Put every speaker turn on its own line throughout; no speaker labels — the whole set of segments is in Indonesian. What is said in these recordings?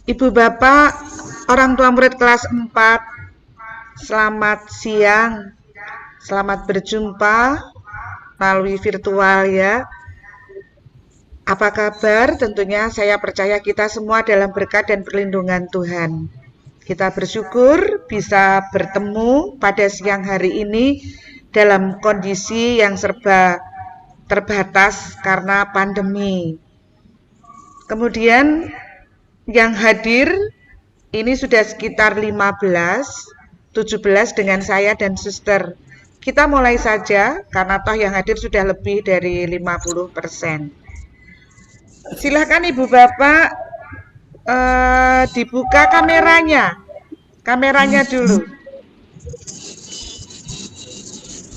Ibu Bapak, orang tua murid kelas 4, selamat siang. Selamat berjumpa melalui virtual ya. Apa kabar? Tentunya saya percaya kita semua dalam berkat dan perlindungan Tuhan. Kita bersyukur bisa bertemu pada siang hari ini dalam kondisi yang serba terbatas karena pandemi. Kemudian yang hadir ini sudah sekitar 17 dengan saya dan suster. Kita mulai saja karena toh yang hadir sudah lebih dari 50%. Silahkan Ibu Bapak dibuka kameranya dulu.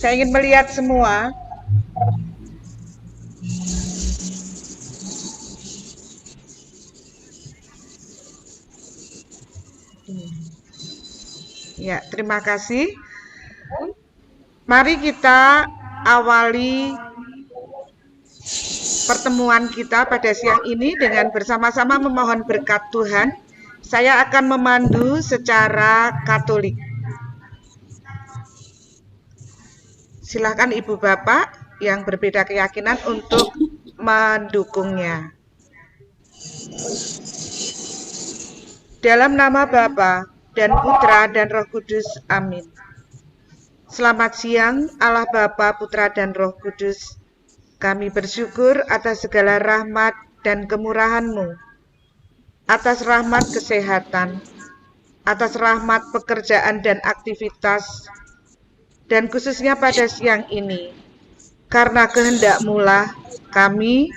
Saya ingin melihat semua. Ya, terima kasih. Mari kita awali pertemuan kita pada siang ini dengan bersama-sama memohon berkat Tuhan. Saya akan memandu secara Katolik. Silakan Ibu Bapak yang berbeda keyakinan untuk mendukungnya. Dalam nama Bapa dan Putra dan Roh Kudus. Amin. Selamat siang Allah Bapa, Putra dan Roh Kudus. Kami bersyukur atas segala rahmat dan kemurahan-Mu, atas rahmat kesehatan, atas rahmat pekerjaan dan aktivitas, dan khususnya pada siang ini, karena kehendak-Mu lah kami,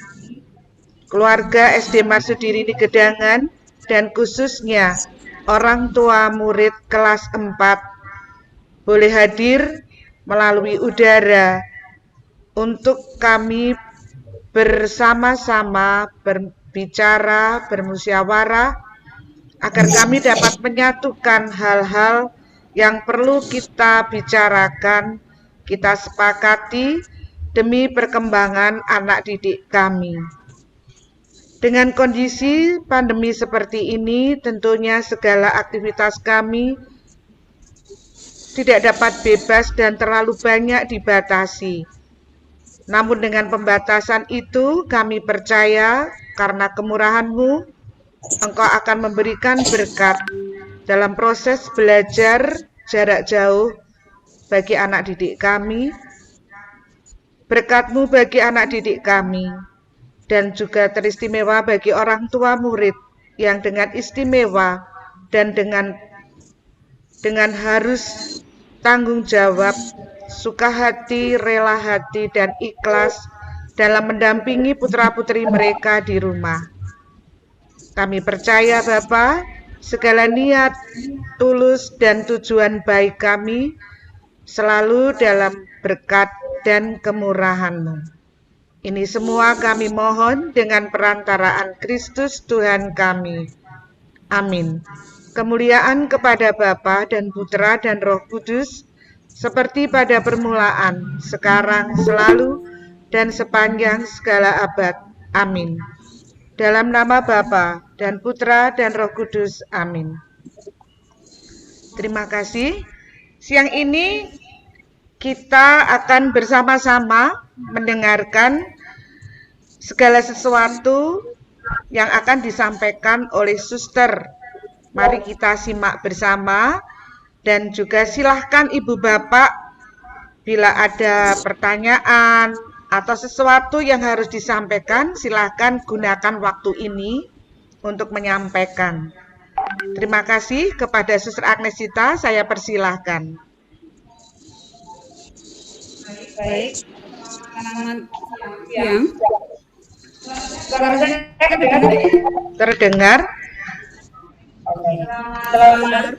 keluarga SD Marsudiri di Gedangan, dan khususnya orang tua murid kelas 4, boleh hadir melalui udara untuk kami bersama-sama berbicara, bermusyawarah, agar kami dapat menyatukan hal-hal yang perlu kita bicarakan, kita sepakati demi perkembangan anak didik kami. Dengan kondisi pandemi seperti ini, tentunya segala aktivitas kami tidak dapat bebas dan terlalu banyak dibatasi. Namun dengan pembatasan itu, kami percaya karena kemurahan-Mu, Engkau akan memberikan berkat dalam proses belajar jarak jauh bagi anak didik kami, berkat-Mu bagi anak didik kami, dan juga teristimewa bagi orang tua murid yang dengan istimewa dan dengan harus tanggung jawab, suka hati, rela hati, dan ikhlas dalam mendampingi putra-putri mereka di rumah. Kami percaya Bapa, segala niat, tulus, dan tujuan baik kami selalu dalam berkat dan kemurahan-Mu. Ini semua kami mohon dengan perantaraan Kristus Tuhan kami. Amin. Kemuliaan kepada Bapa dan Putra dan Roh Kudus, seperti pada permulaan, sekarang, selalu, dan sepanjang segala abad. Amin. Dalam nama Bapa dan Putra dan Roh Kudus. Amin. Terima kasih. Siang ini kita akan bersama-sama mendengarkan segala sesuatu yang akan disampaikan oleh suster. Mari kita simak bersama. Dan juga silahkan Ibu Bapak bila ada pertanyaan atau sesuatu yang harus disampaikan, silahkan gunakan waktu ini untuk menyampaikan. Terima kasih kepada Suster Agnesita, saya persilahkan.
Baik, selamat siang.
Terdengar?
Selamat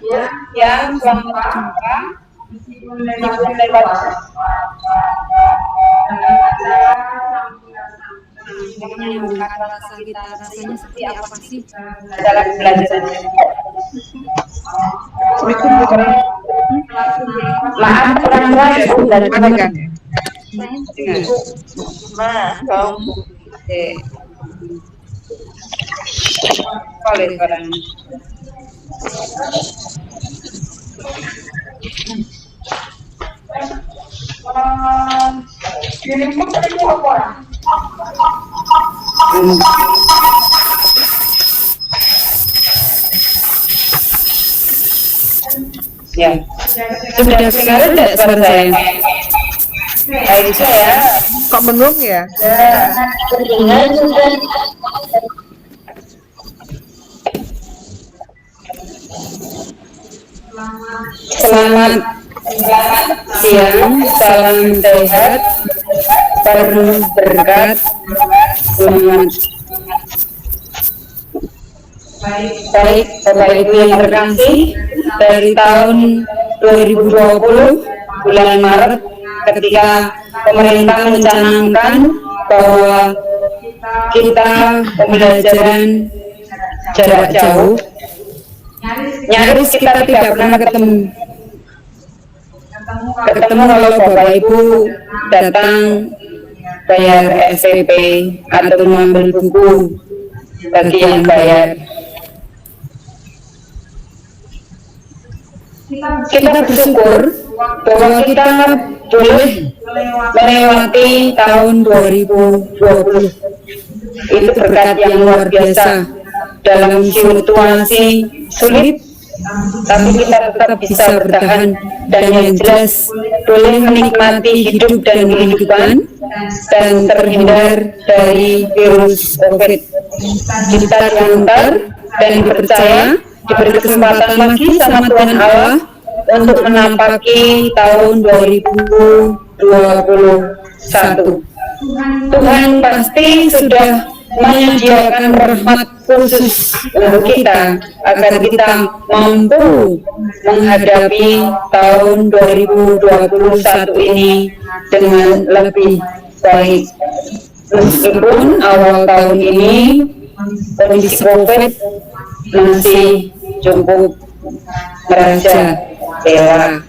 siang, selamat berjumpa. Meskipun lewat yang rasa kita rasanya seperti apa sih dalam belajar? Maaf, kurang jelas dari
Matikan.
Boleh, Tuan. Ya, sudah dengar tidak suara saya? Baik saya.
Kok bengong ya?
Selamat siang, salam sehat, penuh berkat, semangat. Baik, Bapak Ibu yang terkasih, dari tahun 2020 bulan Maret ketika pemerintah mencanangkan bahwa kita pembelajaran jarak jauh, nyaris kita tidak pernah ketemu kalau Bapak Ibu datang bayar SPP atau mengambil buku bagi yang bayar. Kita bersyukur bahwa kita boleh melewati tahun 2020. Itu berkat yang luar biasa. Dalam situasi sulit, tapi kita tetap bisa bertahan dan yang jelas boleh menikmati hidup dan kehidupan dan terhindar dari virus COVID. Kita diantar dan dipercaya, diberi kesempatan lagi sama Tuhan Allah untuk menampaki tahun 2021. Tuhan pasti sudah menyediakan rahmat khusus untuk kita agar kita mampu menghadapi tahun 2021 ini dengan lebih baik. Meskipun awal tahun ini kondisi COVID masih cukup merajalela,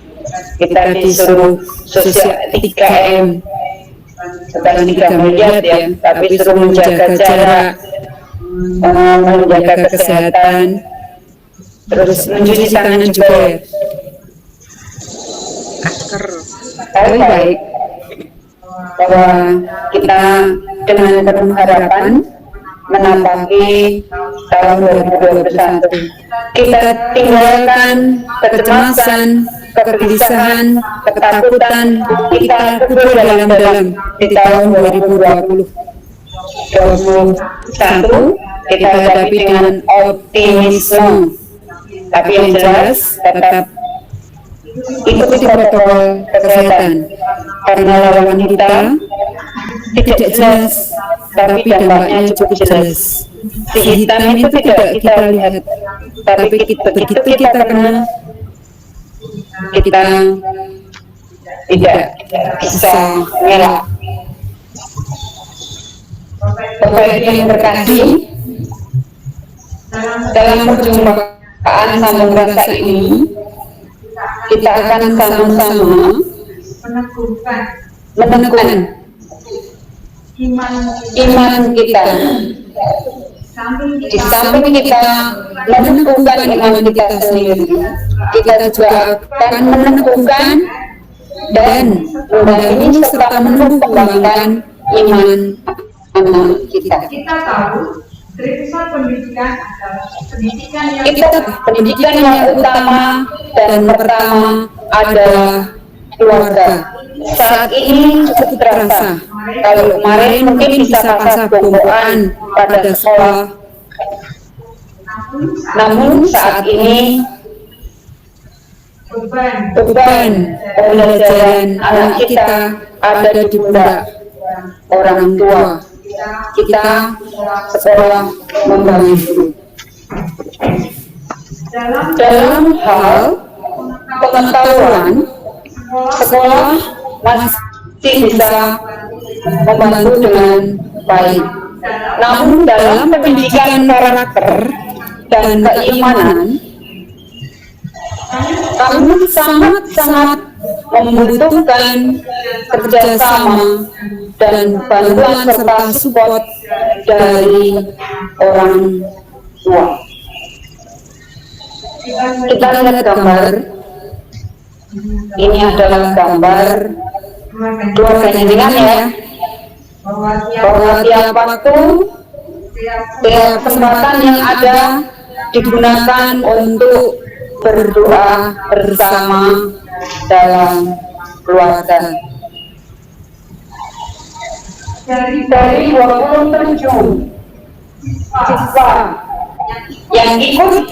kita disuruh sosial 3M, bukan 3 miliar ya, tapi suruh menjaga jarak, menjaga kesehatan, terus mencuci tangan juga ya.
Masker.
Tapi baik bahwa kita dengan penuh harapan menampaki tahun 2021. Kita tinggalkan kecemasan, kegelisahan, ketakutan, kita kubur dalam-dalam di tahun 2021. Kita hadapi dengan optimisme, tapi yang jelas tetap ikuti protokol kesehatan, karena lawan kita tidak jelas, tapi dampaknya cukup jelas. Si hitam itu tidak kita lihat, tapi begitu kita kena, kita tidak bisa mengelak. Bapak Ibu yang terkasih, dalam perjumpaan sambung rasa ini, kita akan sama-sama meneguhkan iman kita. Di samping kita meneguhkan iman kita sendiri, kita juga akan meneguhkan dan mendampingi serta menumbuh kembangkan iman anak kita.
Kita tahu Pusat pendidikan adalah
pendidikan yang utama dan pertama adalah keluarga. Saat ini cukup terasa. Kalau kemarin mungkin bisa fase pembongkaran pada sekolah, namun saat ini beban pembelajaran anak kita ada di pundak orang tua. Kita sekolah membangun guru. Dalam hal pengetahuan, sekolah masih bisa membantu dengan baik. Namun dalam pendidikan karakter dan keimanan, kami sangat membutuhkan kerjasama dan bantuan serta support dari orang tua. Kita lihat gambar. Ini adalah gambar keluarga jenengan ya. Bahwa tiap waktu, tiap kesempatan yang ada digunakan untuk berdoa bersama dalam keluarga. Dari 27 siswa yang ikut,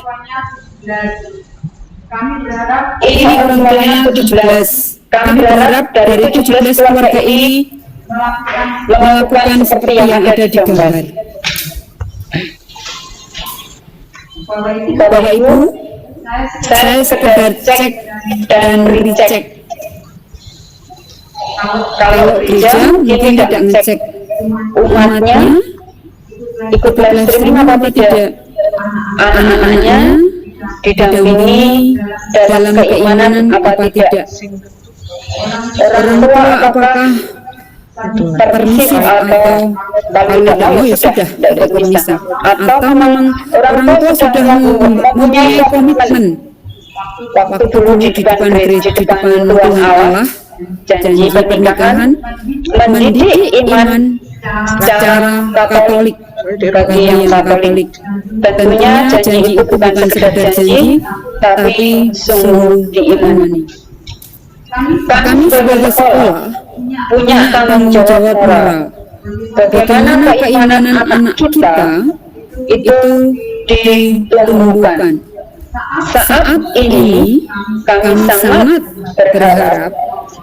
Kami berharap
ini orang tuanya 17. Kami berharap dari 17 keluarga ini melakukan seperti yang ada di gambar. Bapak Ibu, saya sekedar cek dan recheck. Kalau gereja mungkin tidak ngecek umatnya ikut live streaming apa tidak, anak-anaknya didampingi dalam keimanan apa tidak, orang tua apakah permisif atau kalau tidak mau ya sudah tidak permisif, atau memang orang tua sudah mempunyai komitmen waktu dulu di depan gereja, di depan Tuhan Allah, janji pernikahan, mendidik iman secara Katolik bagi yang Katolik. Tentunya janji itu bukan sekedar janji, tapi sungguh diimani. Kami sebagai sekolah punya tanggung jawab moral. Bagaimana keimanan anak kita itu ditumbuhkan. Saat ini kami sangat berharap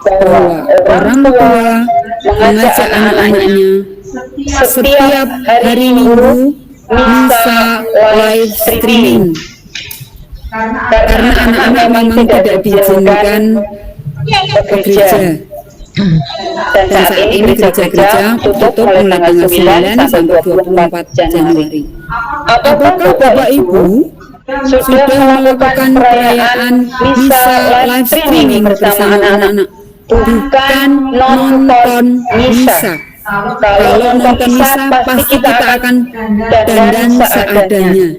bahwa orang tua mengajak anak-anaknya setiap hari Minggu misa live streaming, karena anak-anak memang tidak diizinkan ke gereja. Dan saat ini gereja-gereja tutup mulai tanggal 9 sampai 24 Januari. Apakah Bapak Ibu sudah melakukan perayaan misa live streaming bersama anak-anak? Bukan nonton misa. Kalau nonton misa pasti kita akan dandan seadanya,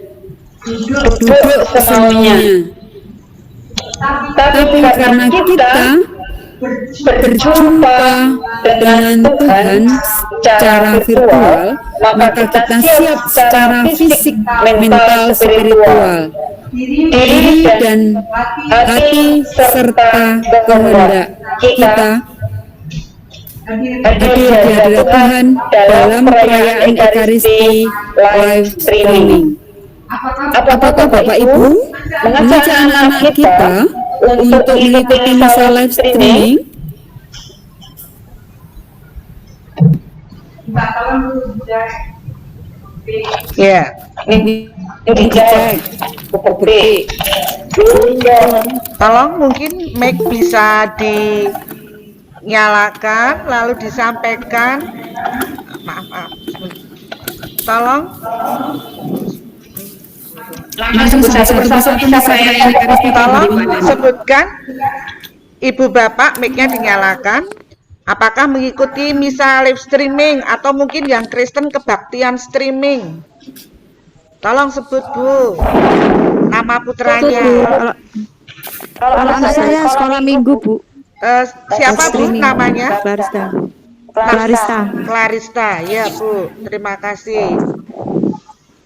duduk semaunya. Tapi karena kita berjumpa dengan Tuhan secara virtual, maka kita siap secara fisik, mental, spiritual, diri dan hati serta kehendak kita hadir di hadirat Tuhan dalam perayaan Ekaristi live streaming. Apakah Bapak Ibu mengajak anak-anak kita untuk mengikuti misa live streaming?
Ya,
Ini dicek, bukti.
tolong mungkin mic bisa dinyalakan lalu disampaikan. Maaf. Tolong.
Langsung satu persatu misa perayaan Ekaristi.
Tolong sebutkan Ibu Bapak mic-nya dinyalakan. Apakah mengikuti misa live streaming atau mungkin yang Kristen kebaktian streaming? Tolong sebut Bu nama putranya.
Kalau anak saya sekolah minggu, Bu.
Siapa Bu
Streaming.
namanya?
Clarista.
Clarista, ya Bu. Terima kasih.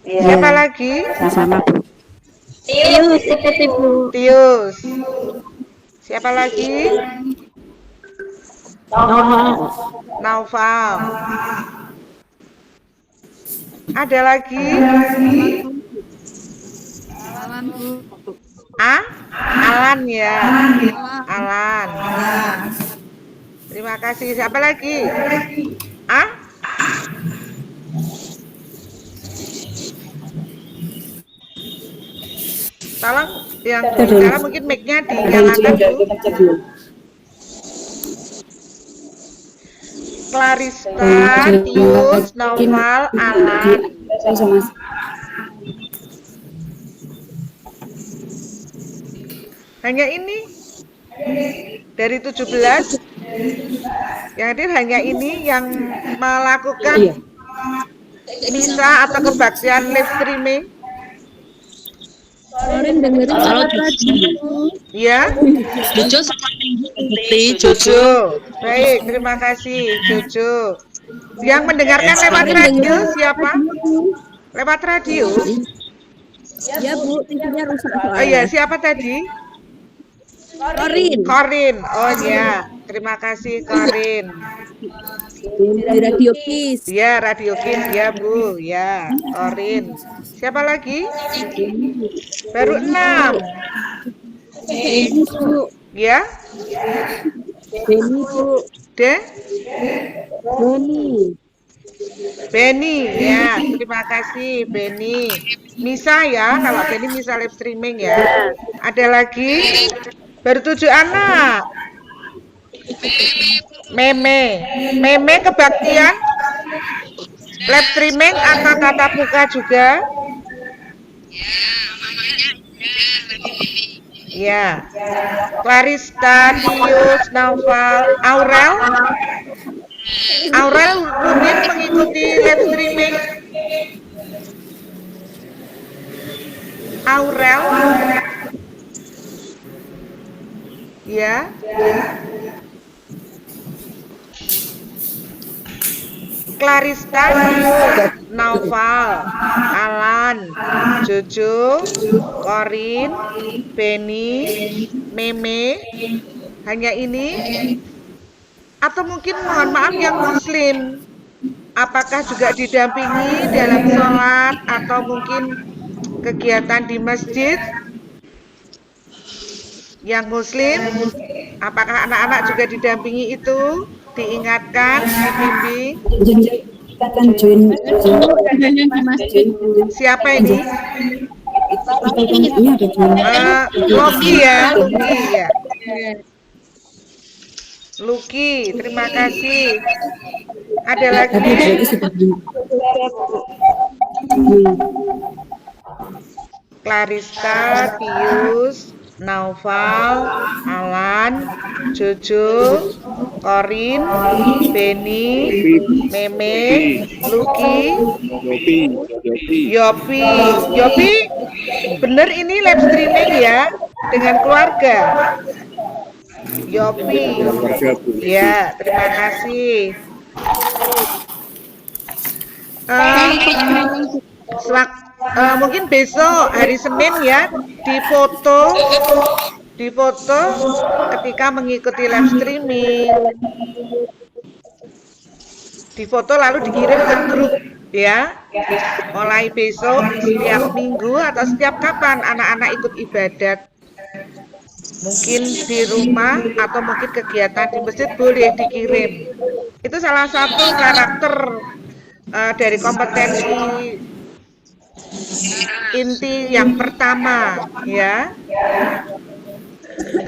Siapa lagi?
Sama, Bu.
Tius, ikuti Bu.
Tius. Siapa lagi? Naufal. Ada lagi? Alan ya. Alan. Terima kasih. Siapa lagi? Tolong yang sekarang mungkin mic-nya dinyalakan Bu. Clarista, Tius, Naufal, Alan. Hanya ini dari 17 yang hadir, hanya ini yang melakukan misa atau kebaktian live streaming.
Kemarin dengerin
Kalau
suara radio.
Ya,
Jojo sama Bukti,
Jojo. Baik, terima kasih, Jojo. Yang mendengarkan lewat
Kemarin
radio
dengerin
siapa?
radio.
Lewat radio?
Ya Bu, TV-nya rusak
Oh iya,
soalnya.
siapa tadi?
Korin.
Korin. Oh ya, terima kasih Korin.
Di Radio Kiss.
Ya, Radio Kids ya Bu. Ya, Korin. Siapa lagi? Baru 6.
Ini Bu.
Ya,
Beni Bu.
deh.
Beni.
Beni, ya, terima kasih Beni. Misa ya, kalau Beni Misa live streaming ya. Ada lagi? Baru 7 anak. Meme kebaktian live streaming atau tatap muka juga? Ya. Clarista, Tius, Naufal, Aurel. Aurel rutin mengikuti live streaming. Aurel. Ya. Clarista, Naufal, Alan, Jojo, Korin, Beni, Meme, hanya ini? Atau mungkin mohon maaf yang muslim? Apakah juga didampingi dalam sholat atau mungkin kegiatan di masjid? Yang muslim, apakah anak-anak juga didampingi itu? Diingatkan, dibimbing?
Kan join
Di masjid.
Siapa ini?
ini ada join.
Lucky ya, Lucky ya. Lucky, terima kasih. Ada
Tapi
lagi?
berarti sudah
Clarista, Tius, Naufal, Alan, Jojo, Korin, Beni, Meme, Lucky, Yopi. Yopi, bener ini live streaming ya dengan keluarga. Yopi, ya terima kasih. Mungkin besok hari Senin ya difoto ketika mengikuti live streaming, difoto lalu dikirim ke grup ya. Mulai besok setiap minggu atau setiap kapan anak-anak ikut ibadat, mungkin di rumah atau mungkin kegiatan di masjid boleh dikirim. Itu salah satu karakter dari kompetensi inti yang pertama ya,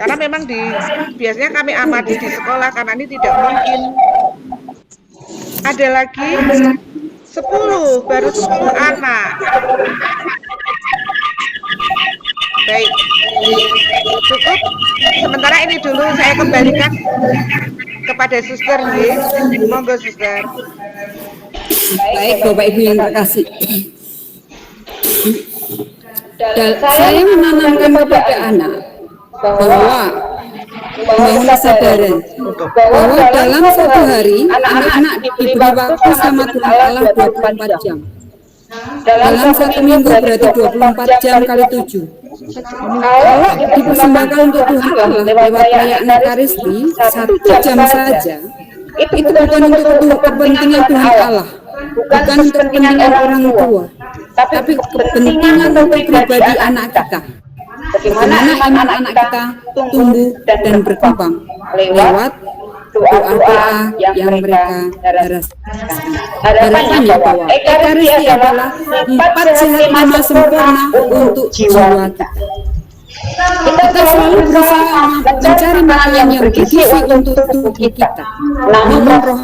karena memang biasanya kami amati di sekolah karena ini tidak mungkin. Ada lagi 10, baru 10 anak. Baik, cukup sementara ini dulu, saya kembalikan kepada suster ya. Monggo suster.
baik Bapak Ibu yang terkasih. Saya menanamkan kepada anak bahwa membangun kesabaran bahwa dalam satu hari anak-anak diberi waktu sama Tuhan Allah 24 jam. Dalam satu minggu berarti 24 jam kali 7. Kalau dipersembahkan untuk Tuhan Allah lewat perayaan Ekaristi 1 jam saja, itu bukan untuk kepentingan Tuhan Allah, bukan untuk kepentingan orang tua, tapi kepentingan untuk pribadi anak kita. Bagaimana iman anak kita tumbuh dan berkembang lewat doa-doa yang mereka rasakan. Harapannya bahwa Ekaristi adalah 4 sehat 5 sempurna untuk jiwa kita. Kita selalu berusaha mencari makanan yang bergizi untuk tubuh kita, namun roh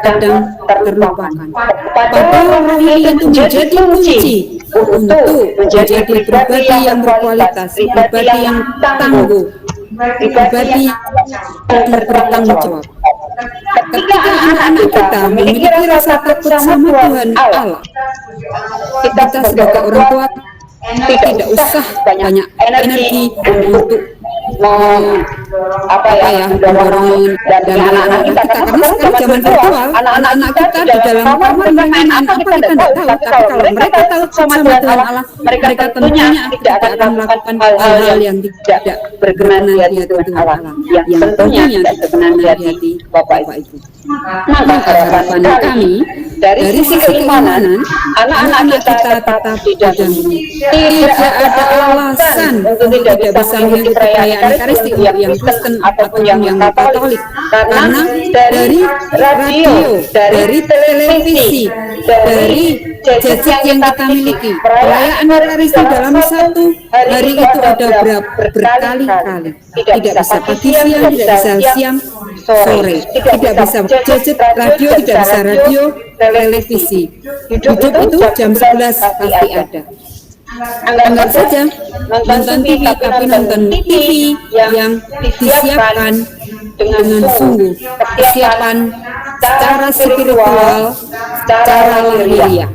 kadang terlupakan. Padahal roh itu menjadi kunci untuk menjadi pribadi yang berkualitas, pribadi yang tangguh, pribadi yang bertanggung jawab. Ketika anak-anak kita memiliki rasa takut sama Tuhan Allah, kita sebagai orang tua tidak usah banyak energi untuk mendorong dan anak-anak kita, karena sekarang zaman virtual, anak-anak kita di dalam kamar main apa kita nggak tahu, tapi kalau mereka tahu sama Tuhan Allah, mereka tentunya tidak akan melakukan hal-hal yang tidak berkenan di hati Tuhan Allah, yang tentunya tidak berkenan di hati Bapak Ibu. Maka harapan kami dari sisi keimanan, anak-anak kita tetap didampingi. Tidak ada alasan untuk tidak bisa mengikuti perayaan Ekaristi yang Kristen ataupun yang Katolik, karena dari radio, dari televisi, dari gadget yang kita miliki, perayaan Ekaristi dalam satu hari itu ada berkali-kali. Tidak bisa pagi siang, tidak bisa siang sore, tidak bisa gadget radio, tidak bisa radio televisi. Hidup itu jam 11 pasti ada. Anggap saja nonton TV, tapi nonton TV yang disiapkan dengan sungguh, persiapan secara spiritual, secara lahiriah.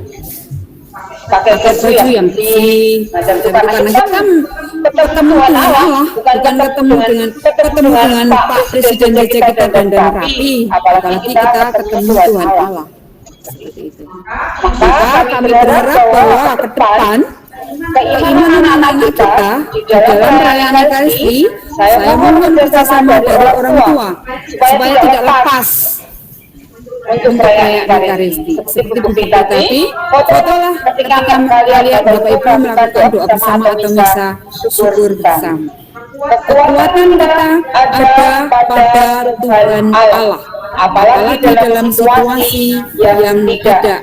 Pakai baju yang bersih, karena kita ketemu dengan Allah, bukan ketemu dengan Pak Presiden saja kita dandan rapi, apalagi kita ketemu Tuhan Allah. Seperti itu. Maka kami berharap bahwa ke depan keimanan anak-anak kita di dalam perayaan Ekaristi, saya mohon kerjasama dari orang tua supaya tidak lepas untuk perayaan Ekaristi. Seperti bukti tadi, fotolah ketika kalian Bapak Ibu melakukan doa bersama atau misa syukur bersama. Kekuatan kita ada pada Tuhan Allah, apalagi dalam situasi yang tidak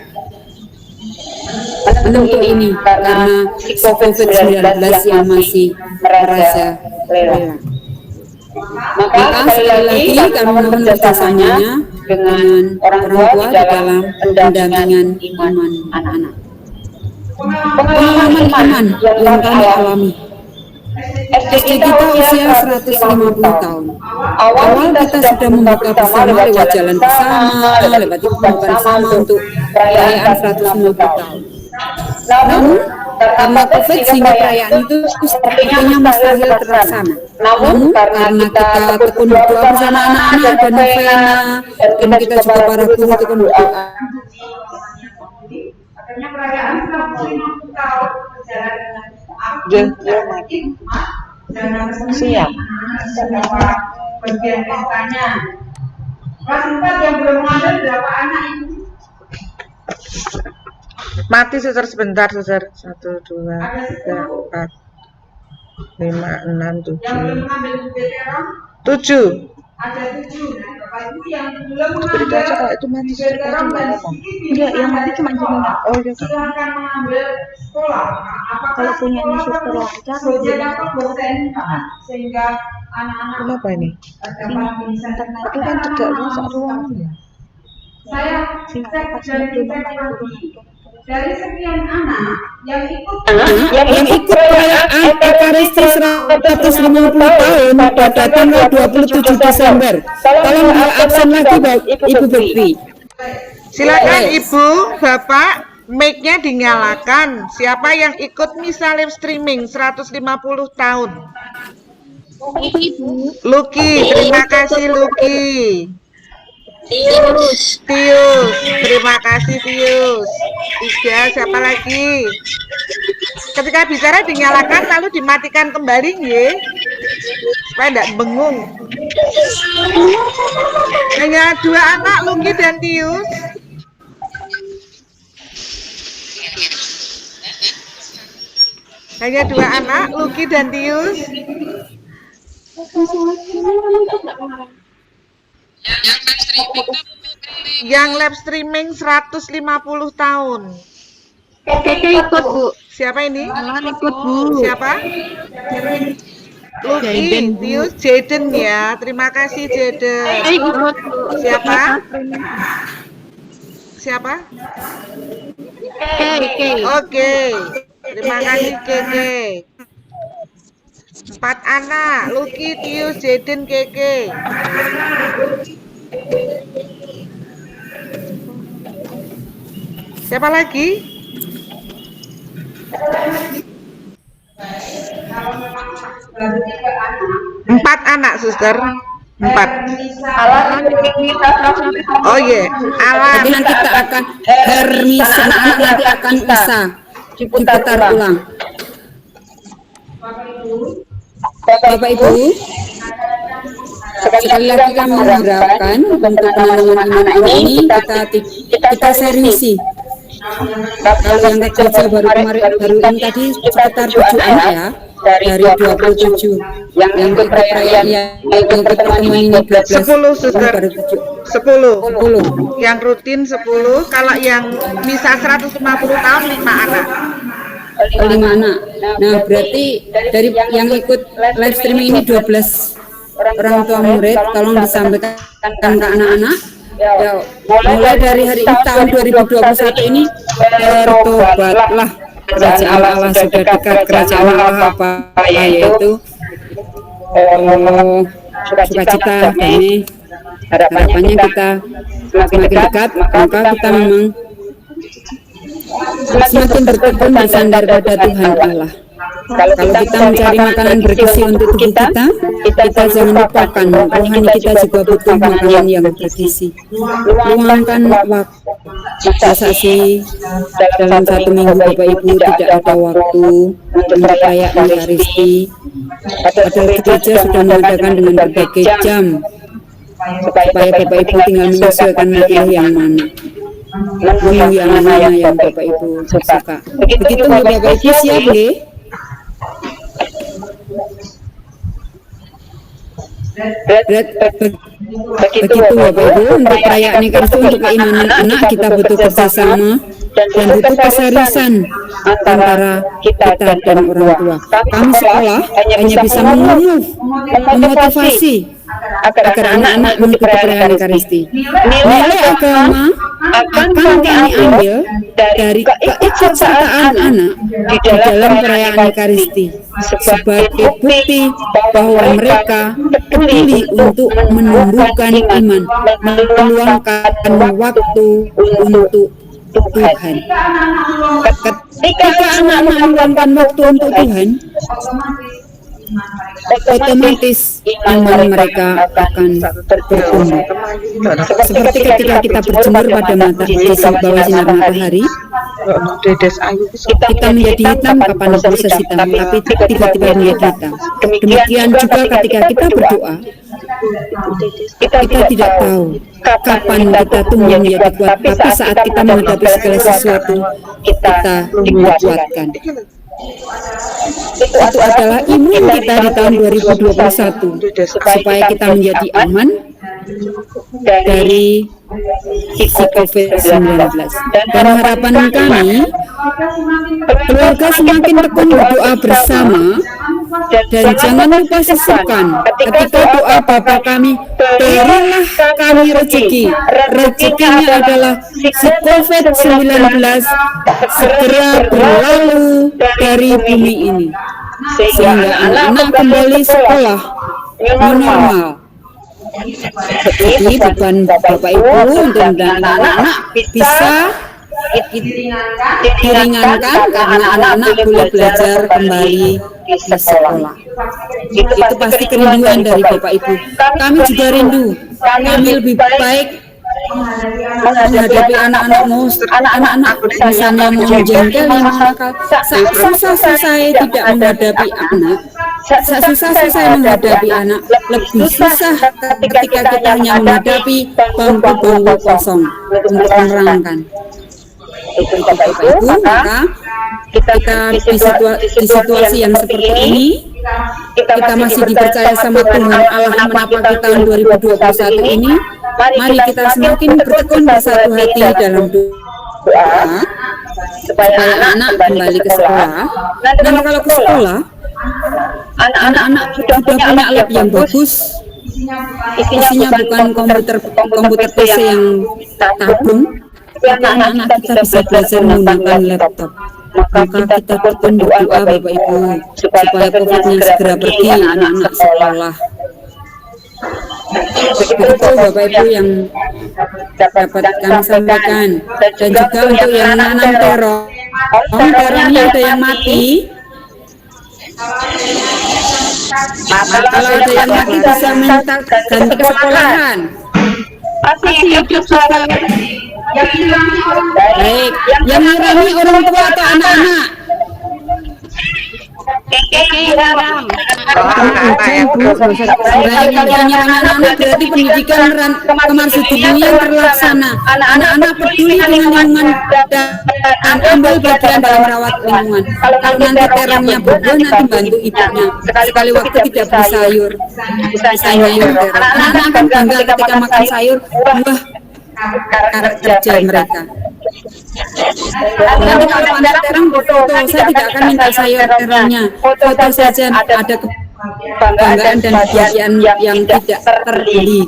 menentu ini, karena COVID-19 yang masih merasa lela. Maka sekali lagi kami mohon kerjasamanya dengan orang tua di dalam pendampingan iman anak-anak. Pengalaman iman yang kami alami. SD kita usia 150 tahun. Awal kita sudah membuka bersama lewat jalan bersama, lewat ibadah bersama untuk perayaan 150 tahun. Namun karena COVID sehingga perayaan itu sepertinya mustahil terlaksana. Namun karena kita tekun berdoa bersama anak-anak dan novena, dan kita juga para guru tekun berdoa.
Akhirnya perayaan 150 tahun berjalan dengan hikmat dan siap. Beberapa bagian pestanya. Kelas 4 yang belum ada berapa anak ini?
Mati suster sebentar suster. 1, 2, 3, 4, 5, 6, 7.
Yang belum mengambil veteran?
7.
Ada 7. Nah, Bapak Ibu yang belum mengambil
Berita aja kalau itu mati suster
veteran dan
Enggak, yang mati cuma Jamila.
Oh iya.
silakan mengambil sekolah. Apakah
Kalau punya
sekolah
suster
perlu
lancar,
proyek atau dosen sehingga anak-anak
Kenapa ini?
dapat bisa
Itu kan tidak rusak ruangan ya.
saya cek dari dari sekian anak yang ikut
perayaan Ekaristi 150 tahun pada tanggal 27 Desember. Tolong absen lagi Ibu Bekri.
Silakan Ibu, Bapak, mic-nya dinyalakan. Siapa yang ikut misa live streaming 150 tahun? Lucky, terima kasih Lucky. Tius, terima kasih Tius. 3, siapa lagi? Ketika bicara dinyalakan lalu dimatikan kembali ya, supaya tidak bengung. Hanya 2 anak, Lucky dan Tius. Hanya 2 anak, Lucky dan Tius. Yang live streaming 150 tahun.
Keke ikut, Bu.
Siapa ini?
Ikut, Bu.
Siapa? Lucky, Tius, Jaden ya. Terima kasih Jaden.
Ikut, Bu.
Siapa? Siapa?
Keke.
Oke. Terima kasih Keke. 4 anak, Lucky, Tius, Jaden, Keke. Siapa lagi? 4 anak, suster. 4. Oh iya, alam.
Jadi nanti kita akan Hermisa, anak-anak nanti akan bisa diputar ulang. Bapak Ibu, sekali lagi kami mengharapkan untuk penanaman iman ini kita seriusi. Kalau yang kerja baru ini tadi sekitar 7 anak ya, dari 27 yang ikut perayaan yang ikut pertemuan ini 12.
10, suster. 10.
10.
Yang rutin 10, kalau yang misa 150 tahun 5 anak.
5 anak. Nah, berarti dari yang ikut live streaming ini 12 orang tua murid, tolong disampaikan ke anak-anak. Ya, mulai dari hari ini tahun 2021 ini bertobatlah, kerajaan Allah sudah dekat. Kerajaan Allah apa? Yaitu sukacita, damai. Harapannya kita semakin dekat, maka kita memang semakin bertekun bersandar pada Tuhan Allah. Kalau kita mencari makanan bergizi untuk tubuh kita jangan lupakan rohani kita juga butuh makanan yang bergizi. Luangkan waktu. Masa sih dalam 1 minggu Bapak Ibu tidak ada waktu untuk perayaan Ekaristi. Padahal gereja sudah mengadakan dengan berbagai jam supaya Bapak Ibu tinggal menyesuaikan memilih yang mana. Menu yang mana yang Bapak Ibu suka. Begitu Bapak Ibu siap deh. Begitu Bapak Ibu, untuk perayaan Ekaristi, untuk keimanan anak kita butuh kerjasama dan butuh keseriusan antara kita dan orang tua. Kami sekolah hanya bisa memotivasi agar anak-anak mengikuti perayaan Ekaristi. Nilai agama akan kami ambil dari keikutsertaan anak di dalam perayaan Ekaristi sebagai bukti bahwa mereka peduli untuk menumbuhkan iman, meluangkan waktu untuk Tuhan. Ketika anak-anak meluangkan waktu untuk Tuhan, otomatis iman mereka akan bertumbuh. Seperti ketika kita berjemur pada bawah sinar matahari, kita menjadi hitam kapan proses hitam, tapi tiba-tiba menjadi hitam. Demikian juga ketika kita berdoa, kita tidak tahu kapan kita tumbuh menjadi kuat, tapi saat kita menghadapi segala sesuatu, kita dikuatkan. Itu adalah iman kita di tahun 2021 supaya kita menjadi aman dari COVID-19. Dan harapan kami, keluarga semakin tekun berdoa bersama dan jangan lupa sisipkan ketika doa Bapa kami, berilah kami rezeki. Rezekinya adalah si COVID-19 segera berlalu dari bumi ini, sehingga anak-anak kembali sekolah normal. Jadi beban Bapak Ibu untuk anak-anak bisa diringankan karena anak-anak boleh belajar kembali di sekolah. Itu pasti kerinduan dari Bapak Ibu. Kami juga rindu. Kami lebih baik menghadapi anak-anak misalnya mau menjengkel, susah saya tidak menghadapi anak. Susah menghadapi anak, lebih susah ketika kita hanya menghadapi bangku-bangku kosong untuk menerangkan. Itu Bapak Ibu, maka kita di situasi yang seperti ini, kita masih dipercaya sama Tuhan Allah menapa kita tahun 2021 ini. Mari kita semakin bertekun bersatu hati dalam doa supaya anak-anak kembali ke sekolah. Dan kalau ke sekolah, anak-anak sudah punya lab yang bagus, isinya bukan komputer PC yang tabung, tapi anak-anak kita bisa belajar menggunakan laptop. Maka kita tekun berdoa Bapak Ibu supaya COVID-nya segera pergi anak-anak sekolah. Begitu Bapak Ibu yang dapat kami sampaikan. Dan juga untuk yang anak-anak terornya ada yang mati.
Nah,
Kalau ada yang mati bisa minta ganti sekolahan.
masih hidup sekarang. Yang hilang
Baik, yang ngirangi orang tua atau anak-anak?
Haram.
anak-anak ya.
Baik, kalau yang ngirangi anak-anak berarti pendidikan Kamarsudir ini yang terlaksana. Anak-anak peduli dengan lingkungan dan ambil bagian dalam merawat lingkungan. Kalau nanti terangnya bodoh, nanti bantu ibunya. Sekali waktu tidak beli sayur, bisa nyayur terong. Anak-anak akan bangga ketika makan sayur. Wah, karakter kerja mereka. Nanti kalau panen terong foto, saya tidak akan minta sayur terongnya. Foto saja ada kebanggaan dan kebahagiaan yang tidak terbeli.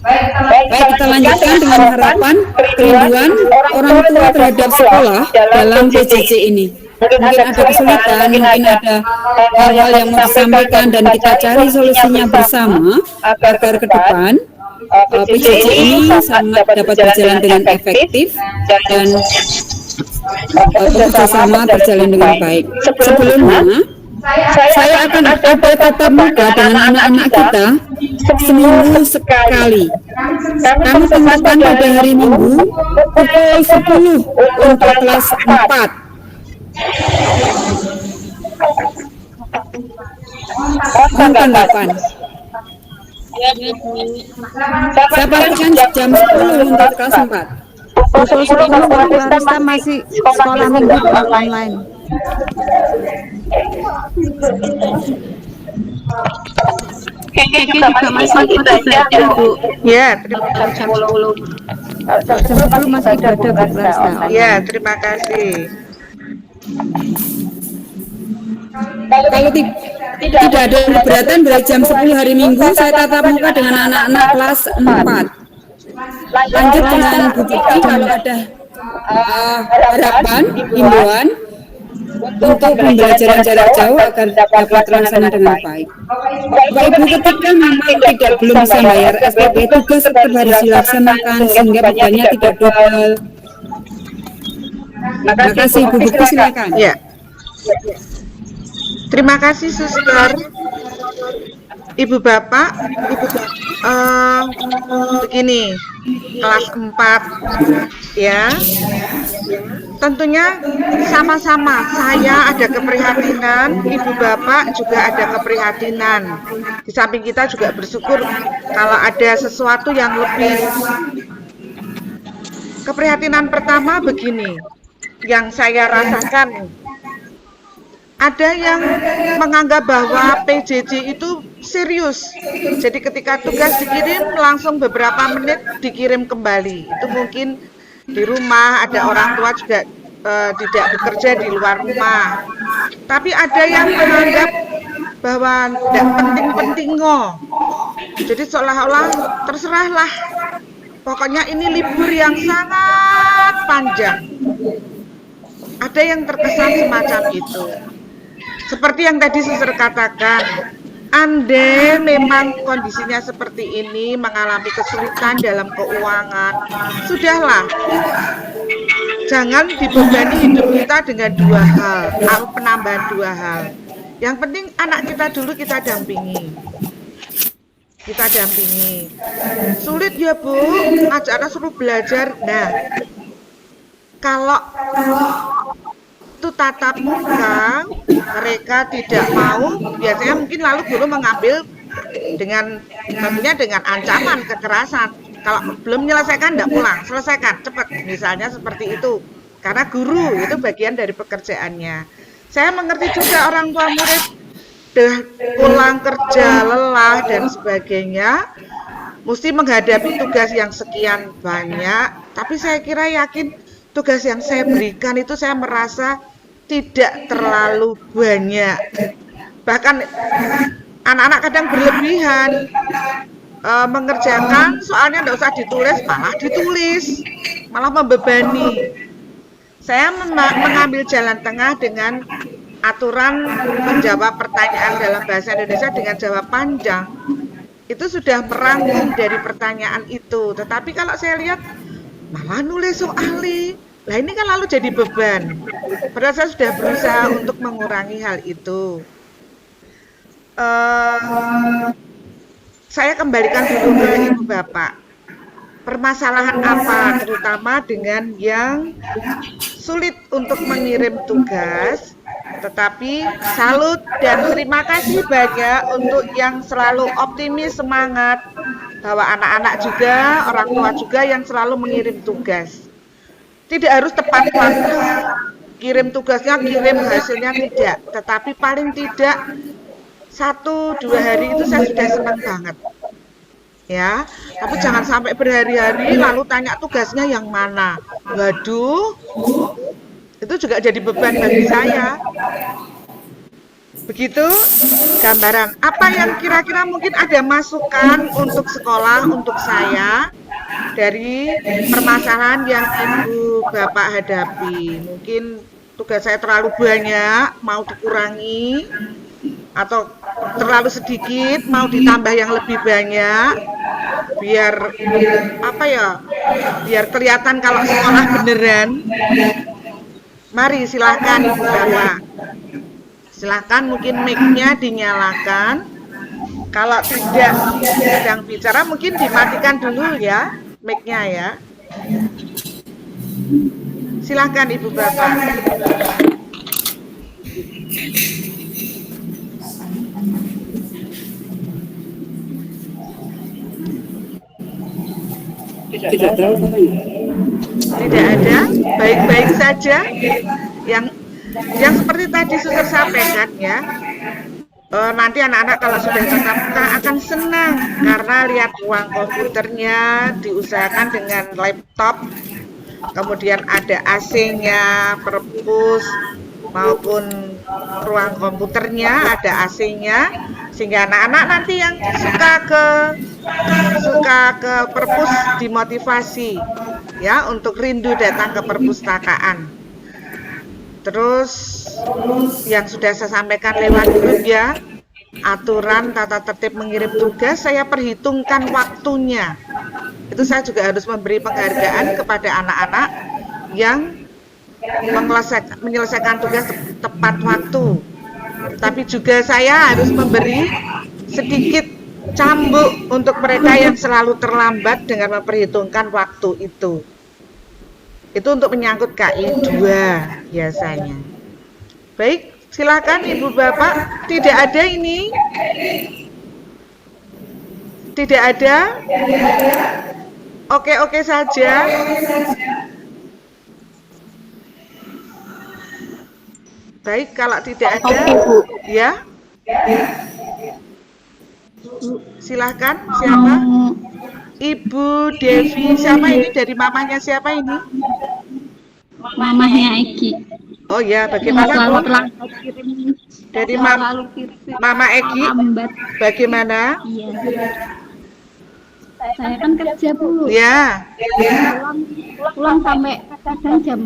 Baik, kita lanjutkan dengan harapan kerinduan orang tua terhadap sekolah dalam PJJ ini. Mungkin ada kesulitan, mungkin ada hal-hal yang mau disampaikan dan kita cari solusinya bersama agar ke depan PJJ ini sangat dapat berjalan dengan efektif dan bekerjasama berjalan dengan baik. Sebelumnya, saya akan ada tatap muka dengan anak-anak kita seminggu sekali. Kami tentukan pada hari Minggu pukul 10 untuk kelas 4. Bukan 8. Saya pastikan jam 10 untuk kelas 4.
Pukul 10 Barista masih sekolah minggu online.
Kayaknya juga masih belajar, Bu.
Ya, terima kasih.
Jam 10 masih ada Barista.
Ya, terima kasih.
Kalau tidak ada keberatan dari jam 10 hari Minggu, saya tatap muka dengan anak-anak kelas 4. Lanjut dengan Bu Kiki, kalau ada harapan, himbauan untuk pembelajaran jarak jauh agar dapat terlaksana dengan baik. Bapak Ibu, ketika memang belum bisa bayar SPP, tugas tetap harus dilaksanakan sehingga bebannya tidak double. Terima kasih, Bu Kiki, silakan.
Ya. Terima kasih, Suster. Ibu Bapak, begini, kelas 4 ya. Tentunya sama-sama saya ada keprihatinan, Ibu Bapak juga ada keprihatinan. Di samping kita juga bersyukur kalau ada sesuatu yang lebih. Keprihatinan pertama begini, yang saya rasakan, ada yang menganggap bahwa PJJ itu serius. Jadi ketika tugas dikirim langsung beberapa menit dikirim kembali. Itu mungkin di rumah ada orang tua juga tidak bekerja di luar rumah. Tapi ada yang menganggap bahwa tidak penting-penting Jadi seolah-olah terserahlah. Pokoknya ini libur yang sangat panjang. Ada yang terkesan semacam itu. Seperti yang tadi Suster katakan, andai memang kondisinya seperti ini, mengalami kesulitan dalam keuangan, sudahlah. Jangan dibebani hidup kita dengan dua hal, atau penambahan dua hal. Yang penting anak kita dulu kita dampingi. Sulit ya Bu, ngajak anak suruh belajar. Nah, kalau itu tatap muka, mereka tidak mau, biasanya mungkin lalu guru mengambil dengan tentunya dengan ancaman kekerasan. Kalau belum menyelesaikan tidak pulang, selesaikan cepat, misalnya seperti itu. Karena guru itu bagian dari pekerjaannya. Saya mengerti juga orang tua murid pulang kerja lelah dan sebagainya, mesti menghadapi tugas yang sekian banyak. Tapi saya kira yakin tugas yang saya berikan itu saya merasa tidak terlalu banyak. Bahkan anak-anak kadang berlebihan mengerjakan, soalnya tidak usah ditulis, malah ditulis, malah membebani. Saya mengambil jalan tengah dengan aturan menjawab pertanyaan dalam bahasa Indonesia dengan jawab panjang. Itu sudah merangkum dari pertanyaan itu. Tetapi kalau saya lihat malah nulis soali, lah ini kan lalu jadi beban. Padahal saya sudah berusaha untuk mengurangi hal itu. saya kembalikan dulu ke Ibu Bapak. Permasalahan apa, terutama dengan yang sulit untuk mengirim tugas, tetapi salut dan terima kasih banyak untuk yang selalu optimis, semangat, bahwa anak-anak juga, orang tua juga yang selalu mengirim tugas. Tidak harus tepat waktu, kirim tugasnya, kirim hasilnya tidak, tetapi paling tidak 1-2 hari itu saya sudah senang banget. Ya, tapi jangan sampai berhari-hari lalu tanya tugasnya yang mana. Waduh, itu juga jadi beban bagi saya. Begitu gambaran. Apa yang kira-kira mungkin ada masukan untuk sekolah, untuk saya dari permasalahan yang Ibu Bapak hadapi? Mungkin tugas saya terlalu banyak, mau dikurangi, atau terlalu sedikit, mau ditambah yang lebih banyak, biar apa ya, biar kelihatan kalau sekolah beneran. Mari silahkan Ibu Bapak, silahkan mungkin mic-nya dinyalakan. Kalau tidak sedang bicara mungkin dimatikan dulu ya mic-nya ya. Silahkan Ibu Bapak.
Tidak tahu apa ya?
Tidak ada, baik-baik saja. Yang seperti tadi Suster sampaikan ya, nanti anak-anak kalau sudah tatap muka akan senang karena lihat ruang komputernya diusahakan dengan laptop, kemudian ada AC-nya, perpus maupun ruang komputernya ada AC-nya, sehingga anak-anak nanti yang suka ke perpus dimotivasi ya untuk rindu datang ke perpustakaan. Terus yang sudah saya sampaikan lewat grup ya, aturan tata tertib mengirim tugas saya perhitungkan waktunya. Itu saya juga harus memberi penghargaan kepada anak-anak yang menyelesaikan tugas tepat waktu. Tapi juga saya harus memberi sedikit cambuk untuk mereka yang selalu terlambat dengan memperhitungkan waktu itu. Itu untuk menyangkut KI 2 biasanya. Baik, silakan Ibu Bapak. Tidak ada ini? Tidak ada? Oke saja. Baik, kalau tidak ada, ya. Silahkan, siapa? Ibu Devi, siapa ini? Dari mamanya siapa ini?
Mamanya Eki.
Oh ya, bagaimana
Selalu
Bu?
terlambat kirim.
Dari
Selalu kirim.
Mama Eki,
Lambat.
bagaimana?
Iya. Saya kan kerja Bu.
Ya,
Pulang sampai kadang jam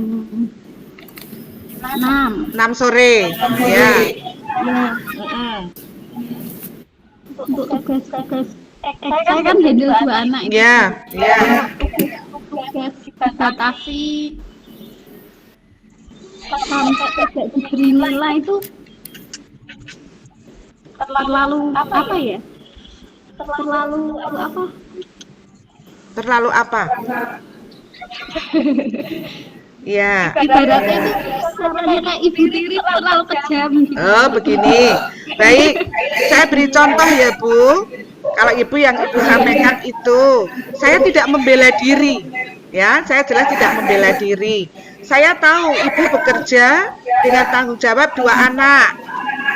6.
6 sore. Ya.
Ya. Untuk tugas-tugas. Saya kan handle 2 anak itu.
Ya, ya.
Tugas batasi sampai tidak diberi nilai itu terlalu apa ya? Terlalu apa?
Terlalu apa? Ya.
Ibaratnya itu caranya kayak ibu tiri terlalu kejam gitu.
Oh, begini. Baik, saya beri contoh ya, Bu. Kalau Ibu yang Ibu sampaikan itu, saya tidak membela diri. Ya, saya jelas tidak membela diri. Saya tahu Ibu bekerja dengan tanggung jawab 2 anak.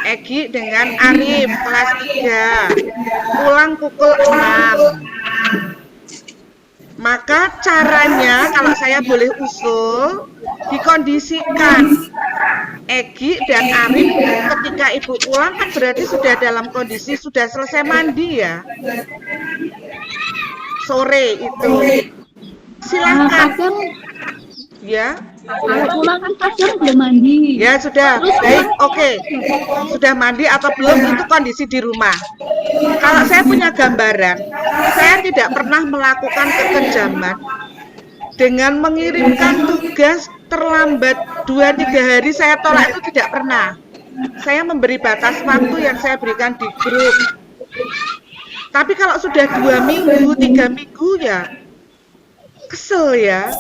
Egi dengan Arif, kelas 3. Pulang pukul 6. Maka caranya kalau saya boleh usul, dikondisikan Egi dan Arif ketika Ibu pulang kan berarti sudah dalam kondisi sudah selesai mandi ya. Sore itu. Silakan.
Kadang
Ya.
kalau pulang kan kadang belum mandi.
Ya sudah. Baik, oke. Sudah mandi atau belum itu kondisi di rumah. Kalau saya punya gambaran, saya tidak pernah melakukan kekejaman dengan mengirimkan tugas terlambat 2-3 hari saya tolak, itu tidak pernah. saya memberi batas waktu yang saya berikan di grup. Tapi kalau sudah 2 minggu, 3 minggu ya kesel ya.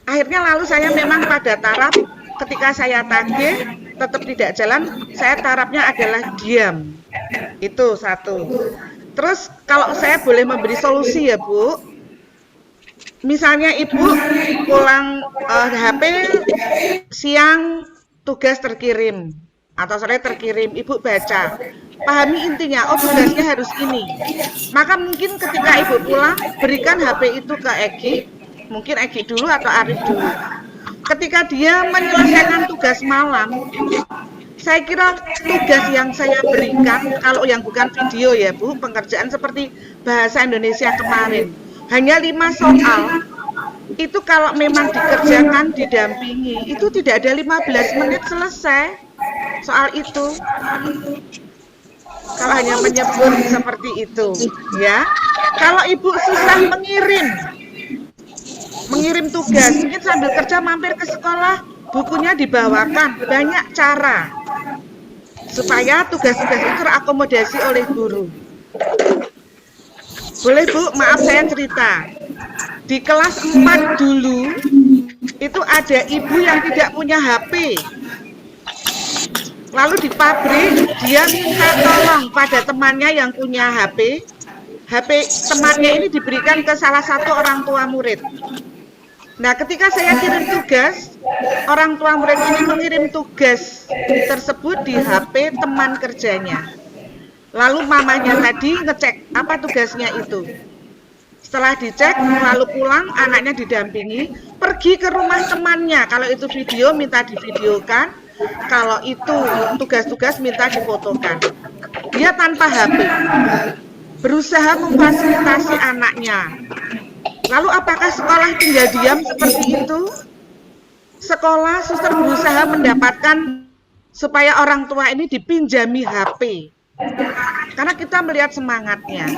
Akhirnya lalu saya memang pada taraf ketika saya tagih tetap tidak jalan, saya tarafnya adalah diam. Itu satu. Terus kalau saya boleh memberi solusi ya Bu, misalnya Ibu pulang HP siang tugas terkirim atau sore terkirim, Ibu baca, pahami intinya, oh tugasnya harus ini. Maka mungkin ketika Ibu pulang, berikan HP itu ke Egi, mungkin Egi dulu atau Arif dulu. Ketika dia menyelesaikan tugas malam, saya kira tugas yang saya berikan, kalau yang bukan video ya Bu, pengerjaan seperti bahasa Indonesia kemarin, hanya 5 soal, itu kalau memang dikerjakan, didampingi, itu tidak ada 15 menit selesai soal itu. Kalau hanya menyebut seperti itu, ya. Kalau Ibu susah mengirim tugas, mungkin sambil kerja mampir ke sekolah, bukunya dibawakan, banyak cara supaya tugas-tugas itu terakomodasi oleh guru. Boleh Bu, maaf saya cerita. Di kelas 4 dulu, itu ada ibu yang tidak punya HP. Lalu di pabrik, dia minta tolong pada temannya yang punya HP. HP temannya ini diberikan ke salah satu orang tua murid. Nah, ketika saya kirim tugas, orang tua murid ini mengirim tugas tersebut di HP teman kerjanya. Lalu mamanya tadi ngecek apa tugasnya itu. Setelah dicek, lalu pulang, anaknya didampingi, pergi ke rumah temannya. Kalau itu video, minta divideokan. Kalau itu tugas-tugas, minta difotokan. Dia tanpa HP, berusaha memfasilitasi anaknya. Lalu apakah sekolah tinggal diam seperti itu? Sekolah suster berusaha mendapatkan supaya orang tua ini dipinjami HP. Karena kita melihat semangatnya.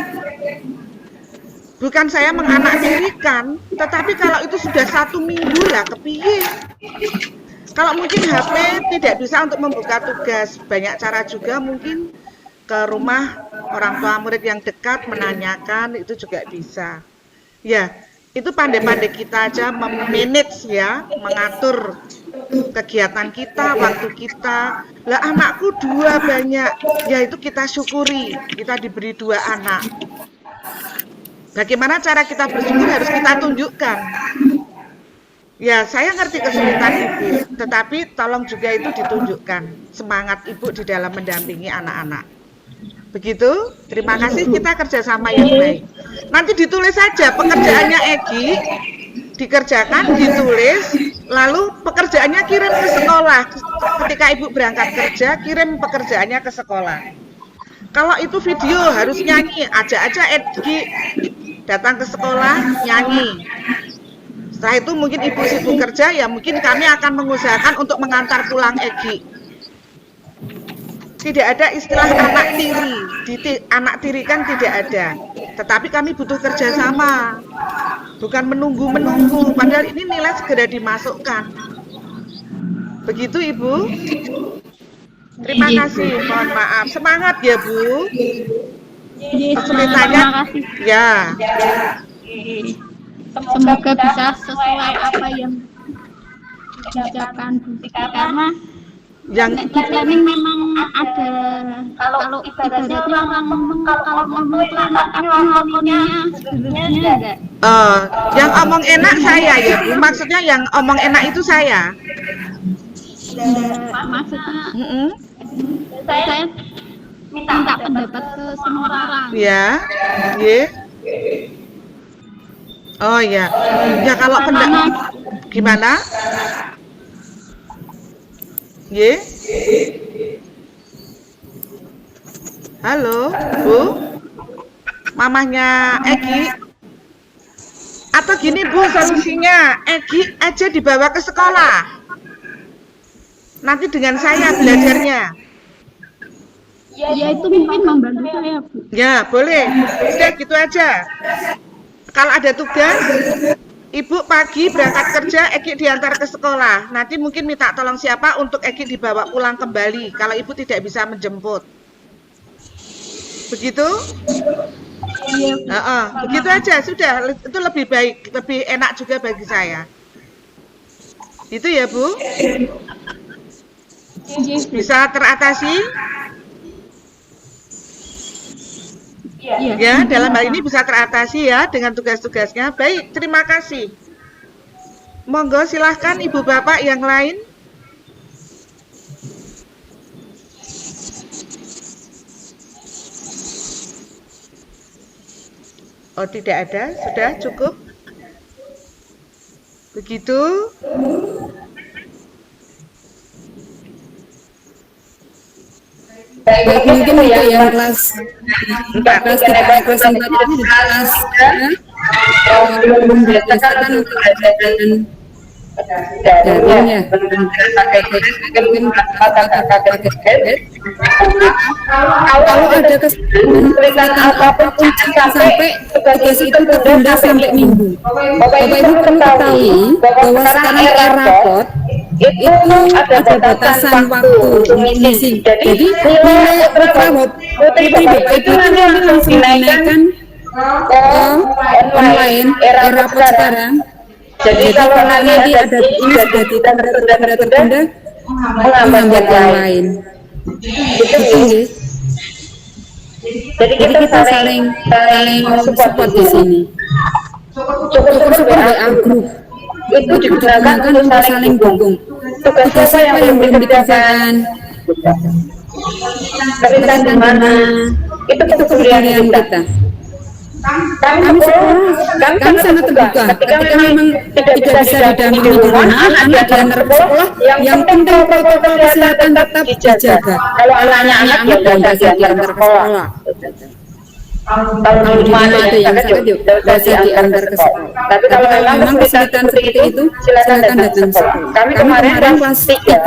Bukan saya menganaktirikan, tetapi kalau itu sudah 1 minggu lah kepiye. Kalau mungkin HP tidak bisa untuk membuka tugas, banyak cara juga mungkin ke rumah orang tua murid yang dekat menanyakan, itu juga bisa. Ya, itu pandai-pandai kita aja memanage ya, mengatur kegiatan kita, waktu kita. Lah anakku 2 banyak, ya itu kita syukuri, kita diberi 2 anak. Bagaimana cara kita bersyukur harus kita tunjukkan. Ya, saya ngerti kesulitan Ibu, tetapi tolong juga itu ditunjukkan semangat Ibu di dalam mendampingi anak-anak. Begitu, terima kasih, kita kerjasama yang baik. Nanti ditulis saja pekerjaannya Egi, dikerjakan, ditulis, lalu pekerjaannya kirim ke sekolah. Ketika Ibu berangkat kerja, kirim pekerjaannya ke sekolah. Kalau itu video harus nyanyi, ajak aja Egi datang ke sekolah, nyanyi. Setelah itu mungkin Ibu sibuk kerja, ya mungkin kami akan mengusahakan untuk mengantar pulang Egi. Tidak ada istilah anak tiri, anak tiri kan tidak ada. Tetapi kami butuh kerjasama, bukan menunggu-menunggu. Padahal ini nilai segera dimasukkan. Begitu Ibu. Terima kasih, mohon maaf. Semangat ya Bu. Kesulitannya, ya.
Semoga bisa sesuai apa yang diucapkan Bu. Karena
Yang
di planning memang ada, kalau ibaratnya orang ngomong, kalau ngomong tuh ngomongnya sebenarnya enggak.
Yang omong enak saya ya Bu. Maksudnya yang omong enak itu saya.
Maksudnya saya minta pendapat ke semua orang.
Ya, ye. Oh ya, ya kalau pendapat gimana? Ye. Halo, Bu. Mamahnya Egi. Atau gini Bu, solusinya Egi aja dibawa ke sekolah. Nanti dengan saya belajarnya.
Ya itu mungkin membantu saya Bu.
Ya, boleh. Udah gitu aja. Kalau ada tugas, Ibu pagi berangkat kerja, Eki diantar ke sekolah. Nanti mungkin minta tolong siapa untuk Eki dibawa pulang kembali kalau ibu tidak bisa menjemput. Begitu? Begitu aja sudah. Itu lebih baik, lebih enak juga bagi saya. Itu ya Bu? Bisa teratasi? Ya, dalam hal ini bisa teratasi ya dengan tugas-tugasnya. Baik, terima kasih. Monggo silahkan Ibu Bapak yang lain. Oh, tidak ada, sudah cukup. Begitu.
Baik, mungkin untuk yang kelas 4 kelas 4 kelas belum berdasarkan untuk pelajaran daring ya. Mungkin kalau ada kesulitan apapun sampai tugas itu tertunda sampai minggu. Bapak Ibu perlu ketahui bahwa sekarang rapot itu ada batasan waktu mengisi. Jadi nilai putri Bapak Ibu nanti langsung dinaikkan ke online rapot sekarang. Jadi kalau nanti ada ini sudah tertunda menghambat yang lain. Gitu. Jadi kita saling support di sini. Cukup WA group itu digunakan untuk saling dukung. Tugas siapa yang belum dikerjakan, kesulitan di mana, itu kepedulian kita. Kami sangat terbuka ketika memang tidak bisa didampingi di rumah, anak diantar ke sekolah, yang penting protokol kesehatan tetap dijaga. Kalau anaknya anak ya tidak diantar ke sekolah. Kalau di rumah ada yang sakit juga diantar ke sekolah. Tapi kalau memang kesulitan seperti itu, silakan datang ke sekolah. Kami kemarin kelas 3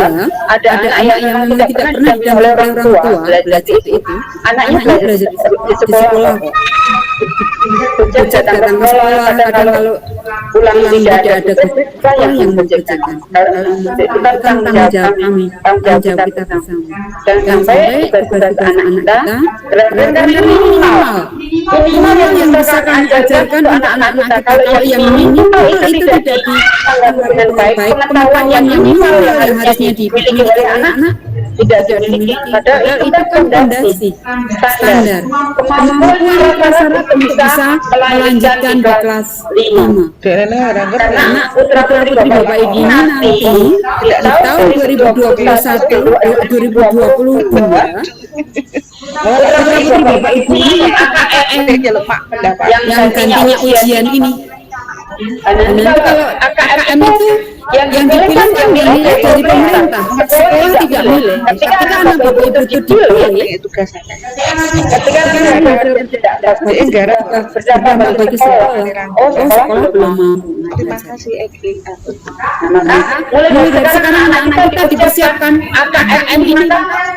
ada anak yang memang tidak pernah didampingi oleh orang tua belajar itu. Anaknya belajar di sekolah. Datang ke sekolah, kadang kalau pulang tidak ada kesulitan yang mengerjakan. Itu kan tanggung jawab kami, tanggung jawab kita bersama. Dan sampai tugas anak kita benar-benar minimal yang bisa kami ajarkan untuk anak-anak kita. Kalau yang minimal itu tidak dilakukan dengan baik, pengetahuan yang minimal yang harusnya dimiliki oleh anak-anak tidak dimiliki. Padahal itu kan fondasi standar kemampuan rata-rata untuk bisa melanjutkan di kelas 5. Karena putra-putri Bapak Ibu nanti di tahun 2021 2022 putra-putri Bapak Ibu ini yang gantinya ujian ini. Nanti kalau AKM itu yang dipilih kan nilai dari pemerintah, sekolah tidak milih. Ketika anak Bapak Ibu itu dipilih, ketika anak tidak dapat berdampak bagi sekolah, sekolah belum mampu.
Terima kasih Eki.
Maka mulai dari sekarang anak-anak kita dipersiapkan AKM ini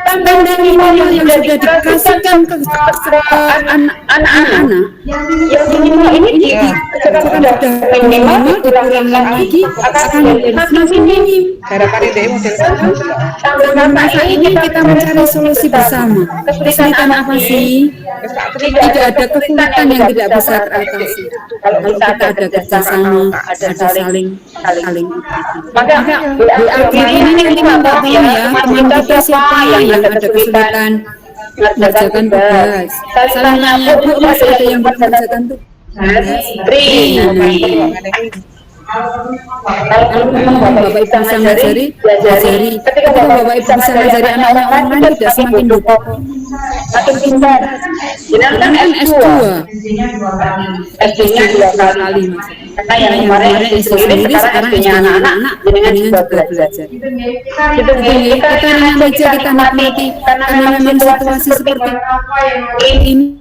standar minimal yang sudah dikasihkan ke anak-anak. Yang minimal ini sudah minimal dikurangkan lagi akan masih minim.
Harapan ide model
Dalam masa ini kita mencari solusi bersama. Kesulitan apa sih? Tidak ada kesulitan yang tidak bisa teratasi. Kalau kita ada kerjasama, ada saling. Maka di akhir ini kita tahu ya, teman kita siapa yang ada kesulitan mengerjakan tugas. Saling nanya, Bu, masih ada yang belum mengerjakan tugas? Kalau memang Bapak Ibu bisa mengajari, ketika Bapak Ibu bisa mengajari anak-anak orang lain, tidak semakin dukung, makin pintar. Jenengan kan S2, S2-nya 2 kali. Karena yang kemarin S2 sendiri, sekarang S2-nya anak-anak, jenengan juga belajar. Gitu, kita baca, kita nikmati, karena memang situasi seperti ini,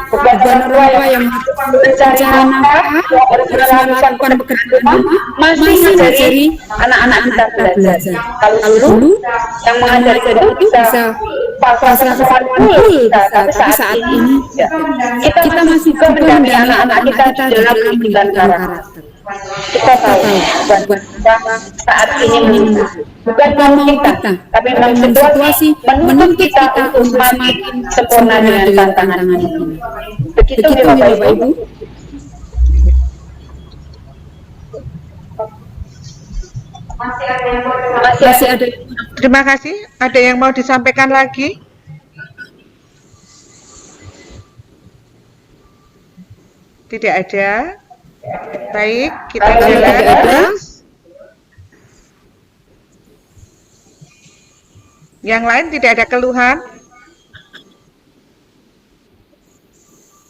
beban orang tua yang mencari nafkah, harus melakukan pekerjaan masih mengajari anak-anak kita belajar. Kalau dulu yang mengajari itu bisa pasrah full, tapi saat ini kita masih mendampingi anak-anak kita dalam pendidikan karakter.
Kita tahu bukan saat ini menunggu, bukan mau kita, tapi memang situasi menuntut kita untuk semakin sempurna dengan tantangan ini. Begitu Bapak Ibu. Masih ada.
Terima kasih. Ada yang mau disampaikan lagi? Tidak ada. Baik, kita jalan. Yang lain tidak ada keluhan?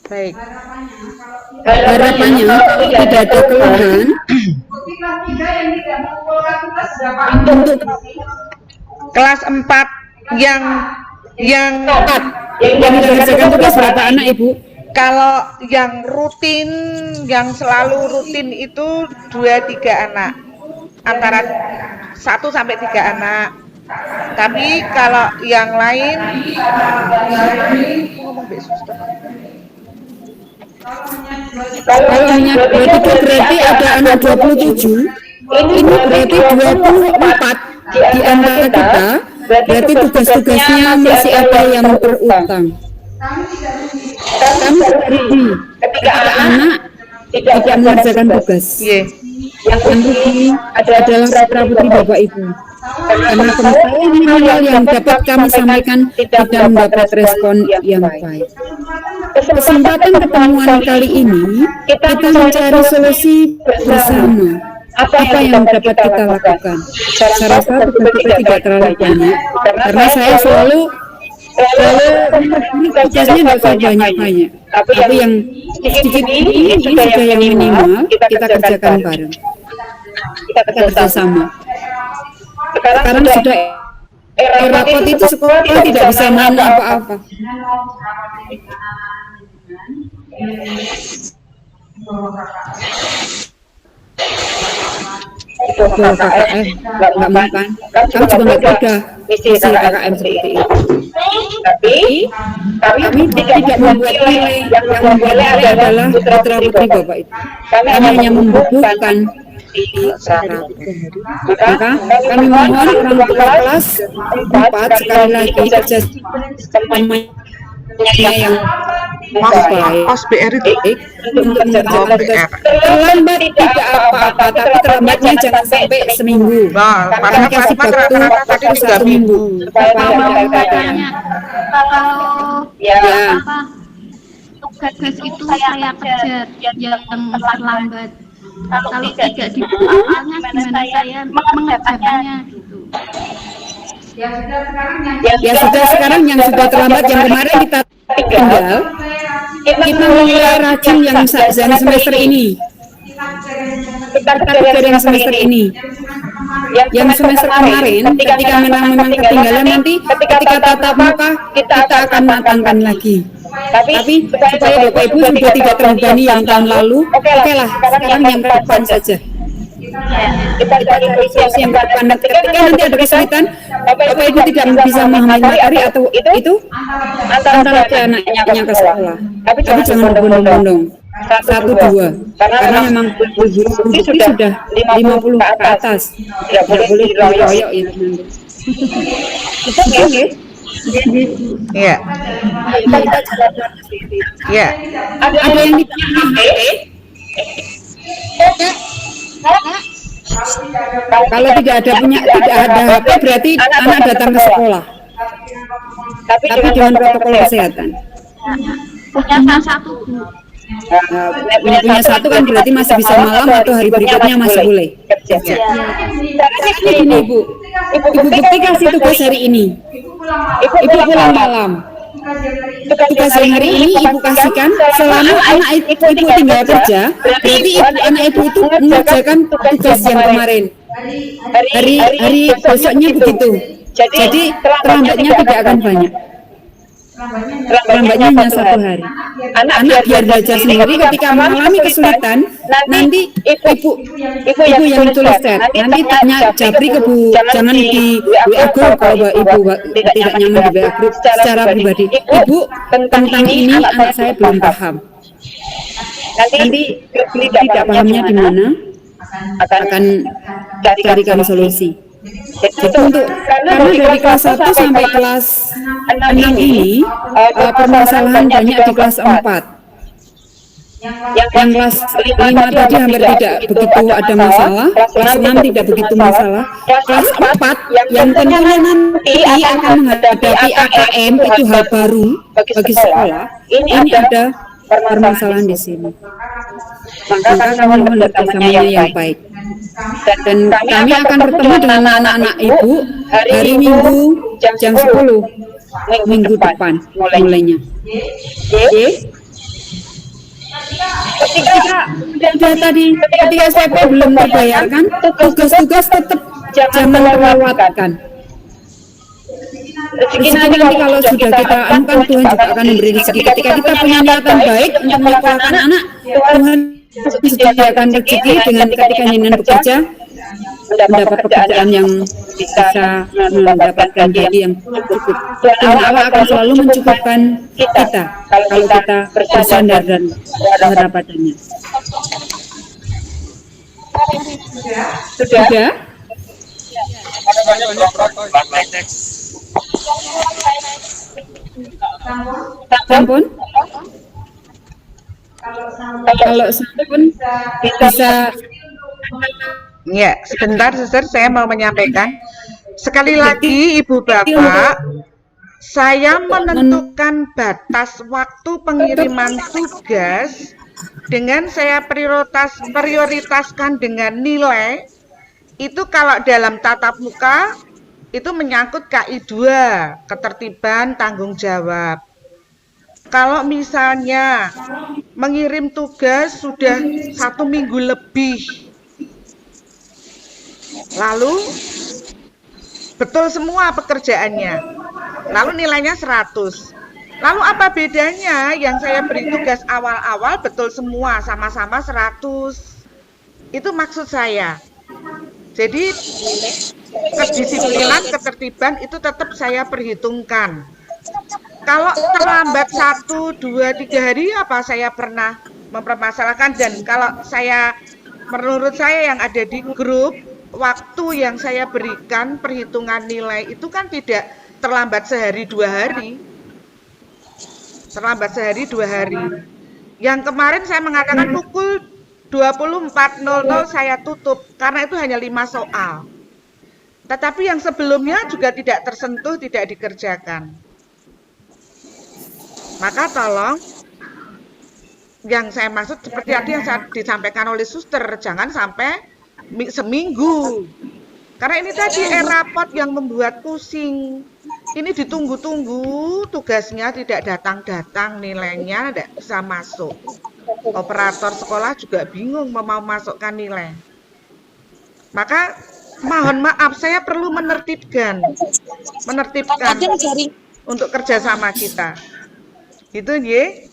Baik.
Harapannya kalau tidak ada keluhan
Untuk kelas 4 yang
dikerjakan tugas berapa anak Ibu?
kalau yang rutin, yang selalu rutin itu 2-3 anak, antara 1 sampai 3 anak. Tapi kalau yang lain,
Kalau hanya 23 berarti ada anak 27. Ini berarti 24 di antara kita. Berarti tugas-tugasnya masih ada yang terutang. Kami rugi ketika anak tidak mengerjakan tugas. Yang rugi adalah putra putri Bapak Ibu. Karena hal yang dapat kami sampaikan tidak mendapat respon yang baik. Kesempatan pertemuan kali ini kita mencari solusi bersama. Apa yang dapat kita lakukan? Saya rasa tugas kita tidak terlalu banyak karena saya selalu tugasnya tidak usah banyak-banyak. Tapi yang sedikit ini sudah yang minimal kita kerjakan bareng. Kita kerja sama. Sekarang sudah rapot itu sekolah tidak bisa main apa-apa. Itu KKM nggak makan, kamu juga nggak mudah misi KKM seperti itu. Tapi kami tidak membuat nilai, yang membuat nilai adalah putra putri Bapak itu. Kami hanya membubuhkan. Maka kami mohon orang tua kelas 4 sekali lagi kerja yang
OSBR itu
untuk mengerjakan tugas. Terlambat tidak apa-apa, tapi terlambatnya jangan sampai seminggu.
Karena
kasih waktu
tadi
1 minggu.
Tugas itu saya kerja yang terlambat. Kalau tidak dibuatnya gimana saya mengerjakannya gitu.
Ya sudah sekarang yang sudah terlambat yang kemarin kita tinggal kita mulai rajin yang semester ini. Kita kerja yang semester ini. Yang semester kemarin ketika memang ketinggalan nanti ketika tatap muka kita akan matangkan lagi. Tapi supaya Bapak Ibu sudah tidak terbebani yang tahun lalu, oke lah sekarang yang ke depan saja. Kita cari solusi yang ke depan. Ketika nanti ada kesulitan, Bapak Ibu tidak bisa memahami materi atau itu antara anaknya ke sekolah. Tapi jangan berbondong-bondong. 1-2 karena memang bukti sudah 50 ke atas. Tidak boleh diroyok itu nanti. Oke.
Iya. Iya.
Ada yang ditanyakan? Kalau tidak ada HP berarti anak datang ke sekolah. Tapi dengan protokol kesehatan.
Punya satu Bu.
Punya satu kan berarti masih bisa malam atau hari berikutnya masih boleh. Ini Ibu bukti kasih tugas hari ini. Ibu pulang malam. Tugas yang hari ini Ibu kasihkan selama anak Ibu tinggal kerja, berarti anak Ibu itu mengerjakan tugas yang kemarin. Hari besoknya begitu. Jadi terlambatnya tidak akan banyak. Terlambatnya hanya 1 hari. Anak biar belajar sendiri ketika mengalami kesulitan, nanti ibu yang tulis chat. Nanti tanya Japri ke Bu, jangan di WA group kalau Ibu tidak nyaman di WA group secara pribadi. Ibu tentang ini anak saya belum paham. Nanti tidak pahamnya di mana? akan carikan solusi. Jadi karena dari kelas 1 sampai kelas 6 ini permasalahan banyak di kelas 4. Yang kelas 5 tadi hampir tidak begitu ada masalah, kelas 6 tidak begitu masalah, kelas 4 yang tentunya nanti akan menghadapi AKM itu hal baru bagi sekolah, ini ada permasalahan di sini. Maka kami mohon kerjasamanya yang baik. Dan kami akan bertemu dengan anak-anak ibu hari Minggu jam 10 minggu depan mulainya. Ketika SPP belum terbayarkan, tugas-tugas tetap jangan terlewatkan. Rezeki nanti kalau sudah kita anukan, Tuhan juga akan memberi rezeki. Ketika kita punya niatan baik untuk menyekolahkan anak, Tuhan sediakan rezeki dengan ketika ingin bekerja, mendapat pekerjaan yang bisa mendapatkan gaji yang cukup. Tuhan Allah akan selalu mencukupkan kita kalau kita bersandar dan berharap padanya. Sudah? Sampun? Kalau sampun bisa.
Ya, sebentar Suster, saya mau menyampaikan. Sekali lagi Ibu Bapak, saya menentukan batas waktu pengiriman tugas dengan saya prioritaskan dengan nilai. Itu kalau dalam tatap muka itu menyangkut KI 2, ketertiban tanggung jawab. Kalau misalnya mengirim tugas sudah 1 minggu lebih, lalu betul semua pekerjaannya, lalu nilainya 100. Lalu apa bedanya yang saya beri tugas awal-awal betul semua sama-sama 100? Itu maksud saya. Jadi kedisiplinan, ketertiban itu tetap saya perhitungkan. Kalau terlambat 1, 2, 3 hari apa saya pernah mempermasalahkan. Dan kalau saya, menurut saya yang ada di grup, waktu yang saya berikan perhitungan nilai itu kan tidak terlambat sehari 2 hari. Terlambat sehari 2 hari. Yang kemarin saya mengatakan pukul 24.00 saya tutup karena itu hanya 5 soal. Tetapi yang sebelumnya juga tidak tersentuh, tidak dikerjakan. Maka tolong, yang saya maksud seperti tadi yang disampaikan oleh Suster, jangan sampai seminggu. Karena ini tadi rapot yang membuat pusing. Ini ditunggu-tunggu, tugasnya tidak datang-datang, nilainya tidak bisa masuk. Operator sekolah juga bingung mau masukkan nilai. Maka mohon maaf, saya perlu menertibkan untuk kerjasama kita. Gitu ye.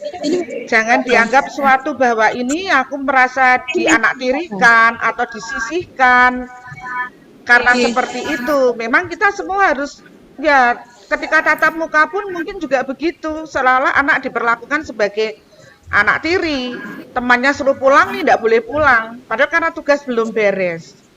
Jangan dianggap suatu bahwa ini aku merasa dianaktirikan atau disisihkan karena seperti itu. Memang kita semua harus, ya ketika tatap muka pun mungkin juga begitu, seolah-olah anak diperlakukan sebagai anak tiri, temannya suruh pulang nih tidak boleh pulang, padahal karena tugas belum beres.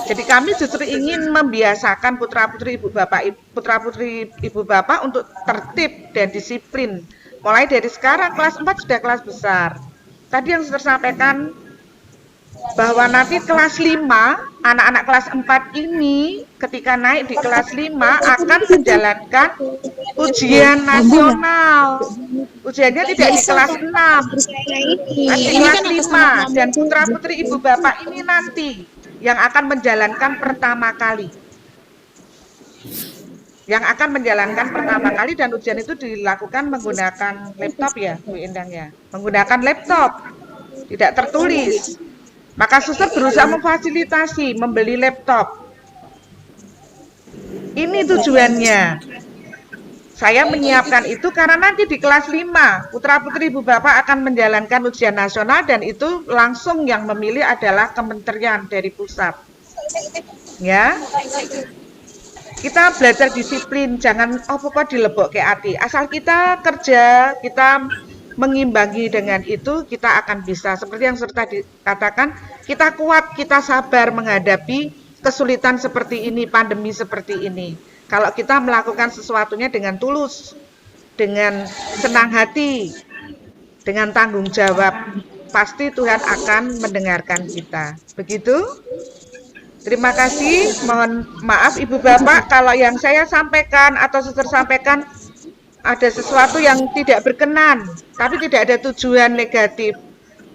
Jadi kami justru ingin membiasakan putra-putri ibu bapak untuk tertib dan disiplin. Mulai dari sekarang kelas 4 sudah kelas besar. Tadi yang sudah sampaikan bahwa nanti kelas 5, anak-anak kelas 4 ini ketika naik di kelas 5 akan menjalankan ujian nasional. Ujiannya tidak di kelas 6, tapi di kelas 5. Dan putra-putri ibu bapak ini nanti yang akan menjalankan pertama kali. Yang akan menjalankan pertama kali, dan ujian itu dilakukan menggunakan laptop ya, Bu Endang ya. Menggunakan laptop, tidak tertulis. Maka Suster berusaha memfasilitasi, membeli laptop. Ini tujuannya. Saya menyiapkan itu karena nanti di kelas 5, putra-putri ibu bapak akan menjalankan ujian nasional dan itu langsung yang memilih adalah kementerian dari pusat. Ya. Kita belajar disiplin, jangan pokok dilebok ke hati. Asal kita kerja, kita mengimbangi dengan itu kita akan bisa. Seperti yang sudah dikatakan, kita kuat, kita sabar menghadapi kesulitan seperti ini, pandemi seperti ini. Kalau kita melakukan sesuatunya dengan tulus, dengan senang hati, dengan tanggung jawab, pasti Tuhan akan mendengarkan kita. Begitu? Terima kasih. Mohon maaf Ibu Bapak kalau yang saya sampaikan atau suster sampaikan ada sesuatu yang tidak berkenan, tapi tidak ada tujuan negatif.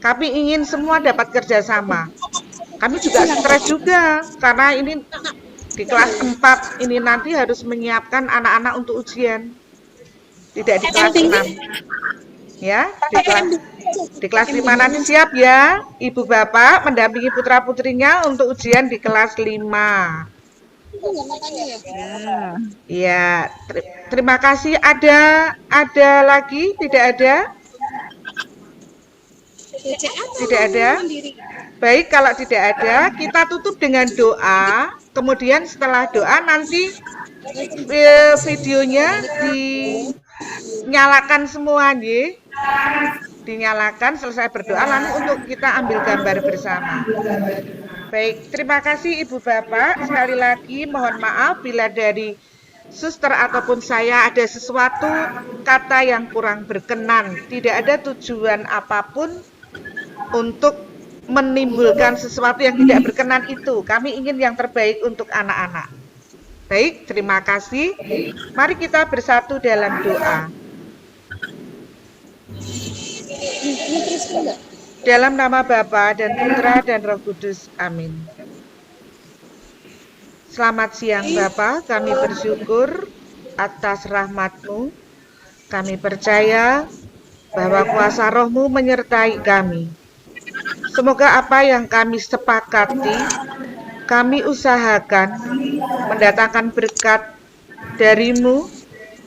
Kami ingin semua dapat kerjasama. Kami juga stres juga karena ini di kelas 4 ini nanti harus menyiapkan anak-anak untuk ujian. Tidak di kelas 6. Ya, di kelas 5 nanti siap ya, Ibu Bapak mendampingi putra-putrinya untuk ujian di kelas 5. Ya, terima kasih. Ada lagi? Tidak ada? Tidak ada? Baik, kalau tidak ada, kita tutup dengan doa. Kemudian setelah doa nanti videonya dinyalakan semua, nggih. Dinyalakan, selesai berdoa, lalu untuk kita ambil gambar bersama. Baik, terima kasih Ibu Bapak. Sekali lagi mohon maaf bila dari suster ataupun saya ada sesuatu kata yang kurang berkenan. Tidak ada tujuan apapun untuk menimbulkan sesuatu yang tidak berkenan itu. Kami ingin yang terbaik untuk anak-anak. Baik, terima kasih. Mari kita bersatu dalam doa. Dalam nama Bapa dan Putra dan Roh Kudus. Amin. Selamat siang Bapa, kami bersyukur atas rahmat-Mu. Kami percaya bahwa kuasa Roh-Mu menyertai kami. Semoga apa yang kami sepakati, kami usahakan mendatangkan berkat dari-Mu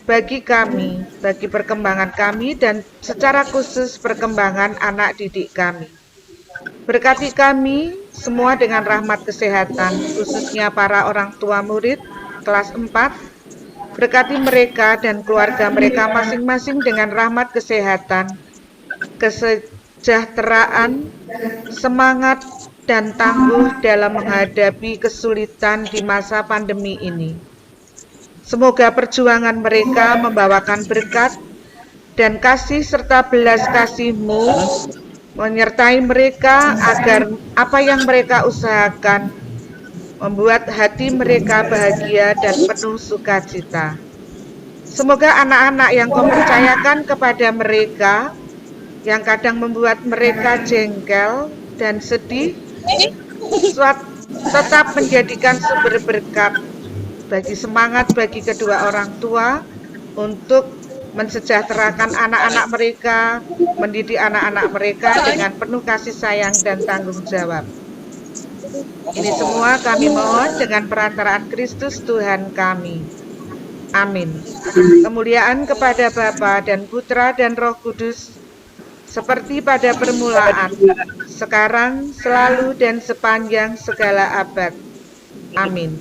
bagi kami, bagi perkembangan kami, dan secara khusus perkembangan anak didik kami. Berkati kami semua dengan rahmat kesehatan, khususnya para orang tua murid kelas 4. Berkati mereka dan keluarga mereka masing-masing dengan rahmat kesehatan, kesejahteraan, semangat, dan tangguh dalam menghadapi kesulitan di masa pandemi ini. Semoga perjuangan mereka membawakan berkat dan kasih serta belas kasih-Mu menyertai mereka agar apa yang mereka usahakan membuat hati mereka bahagia dan penuh sukacita. Semoga anak-anak yang Kau percayakan kepada mereka yang kadang membuat mereka jengkel dan sedih tetap menjadikan sumber berkat bagi semangat bagi kedua orang tua untuk mensejahterakan anak-anak mereka, mendidik anak-anak mereka dengan penuh kasih sayang dan tanggung jawab. Ini semua kami mohon dengan perantaraan Kristus Tuhan kami. Amin. Kemuliaan kepada Bapa dan Putra dan Roh Kudus, seperti pada permulaan, sekarang, selalu, dan sepanjang segala abad. Amin.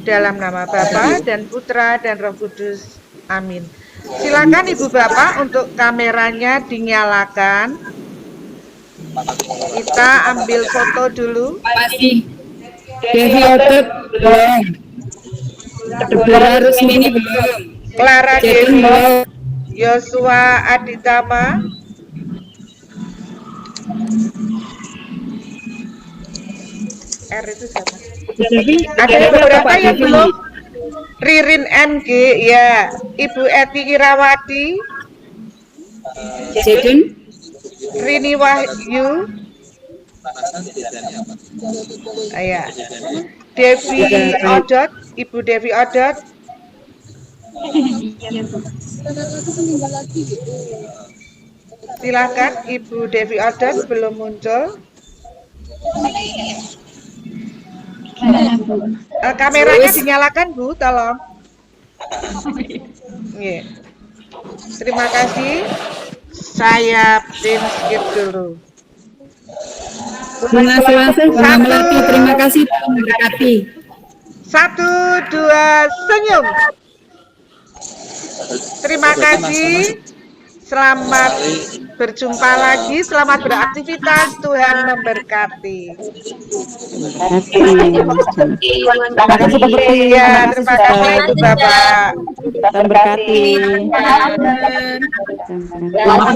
Dalam nama Bapa dan Putra dan Roh Kudus. Amin. Silakan Ibu Bapak untuk kameranya dinyalakan. Kita ambil foto dulu.
Masih Devi Odet belum. Clara Rusmini belum.
Clara Devi, Yosua Aditama. R itu siapa? Ada beberapa yang belum. Ririn NG, ya. Ibu Eti Irawati.
Jeden.
Rini Wahyu. Ya. Devi Odot, Ibu Devi Odot. Silakan Ibu Devi Odot, belum muncul. Kameranya dinyalakan Bu, tolong. Yeah. Terima kasih. Saya print skip dulu.
Bunga Selasa, Bunga Melati, terima kasih Tuhan memberkati.
1, 2, senyum. Terima kasih. Selamat berjumpa lagi, selamat beraktivitas, Tuhan memberkati.
Terima kasih Pak Bekti.
Ya, terima kasih Ibu Bapak.
Tuhan berkati.
Selamat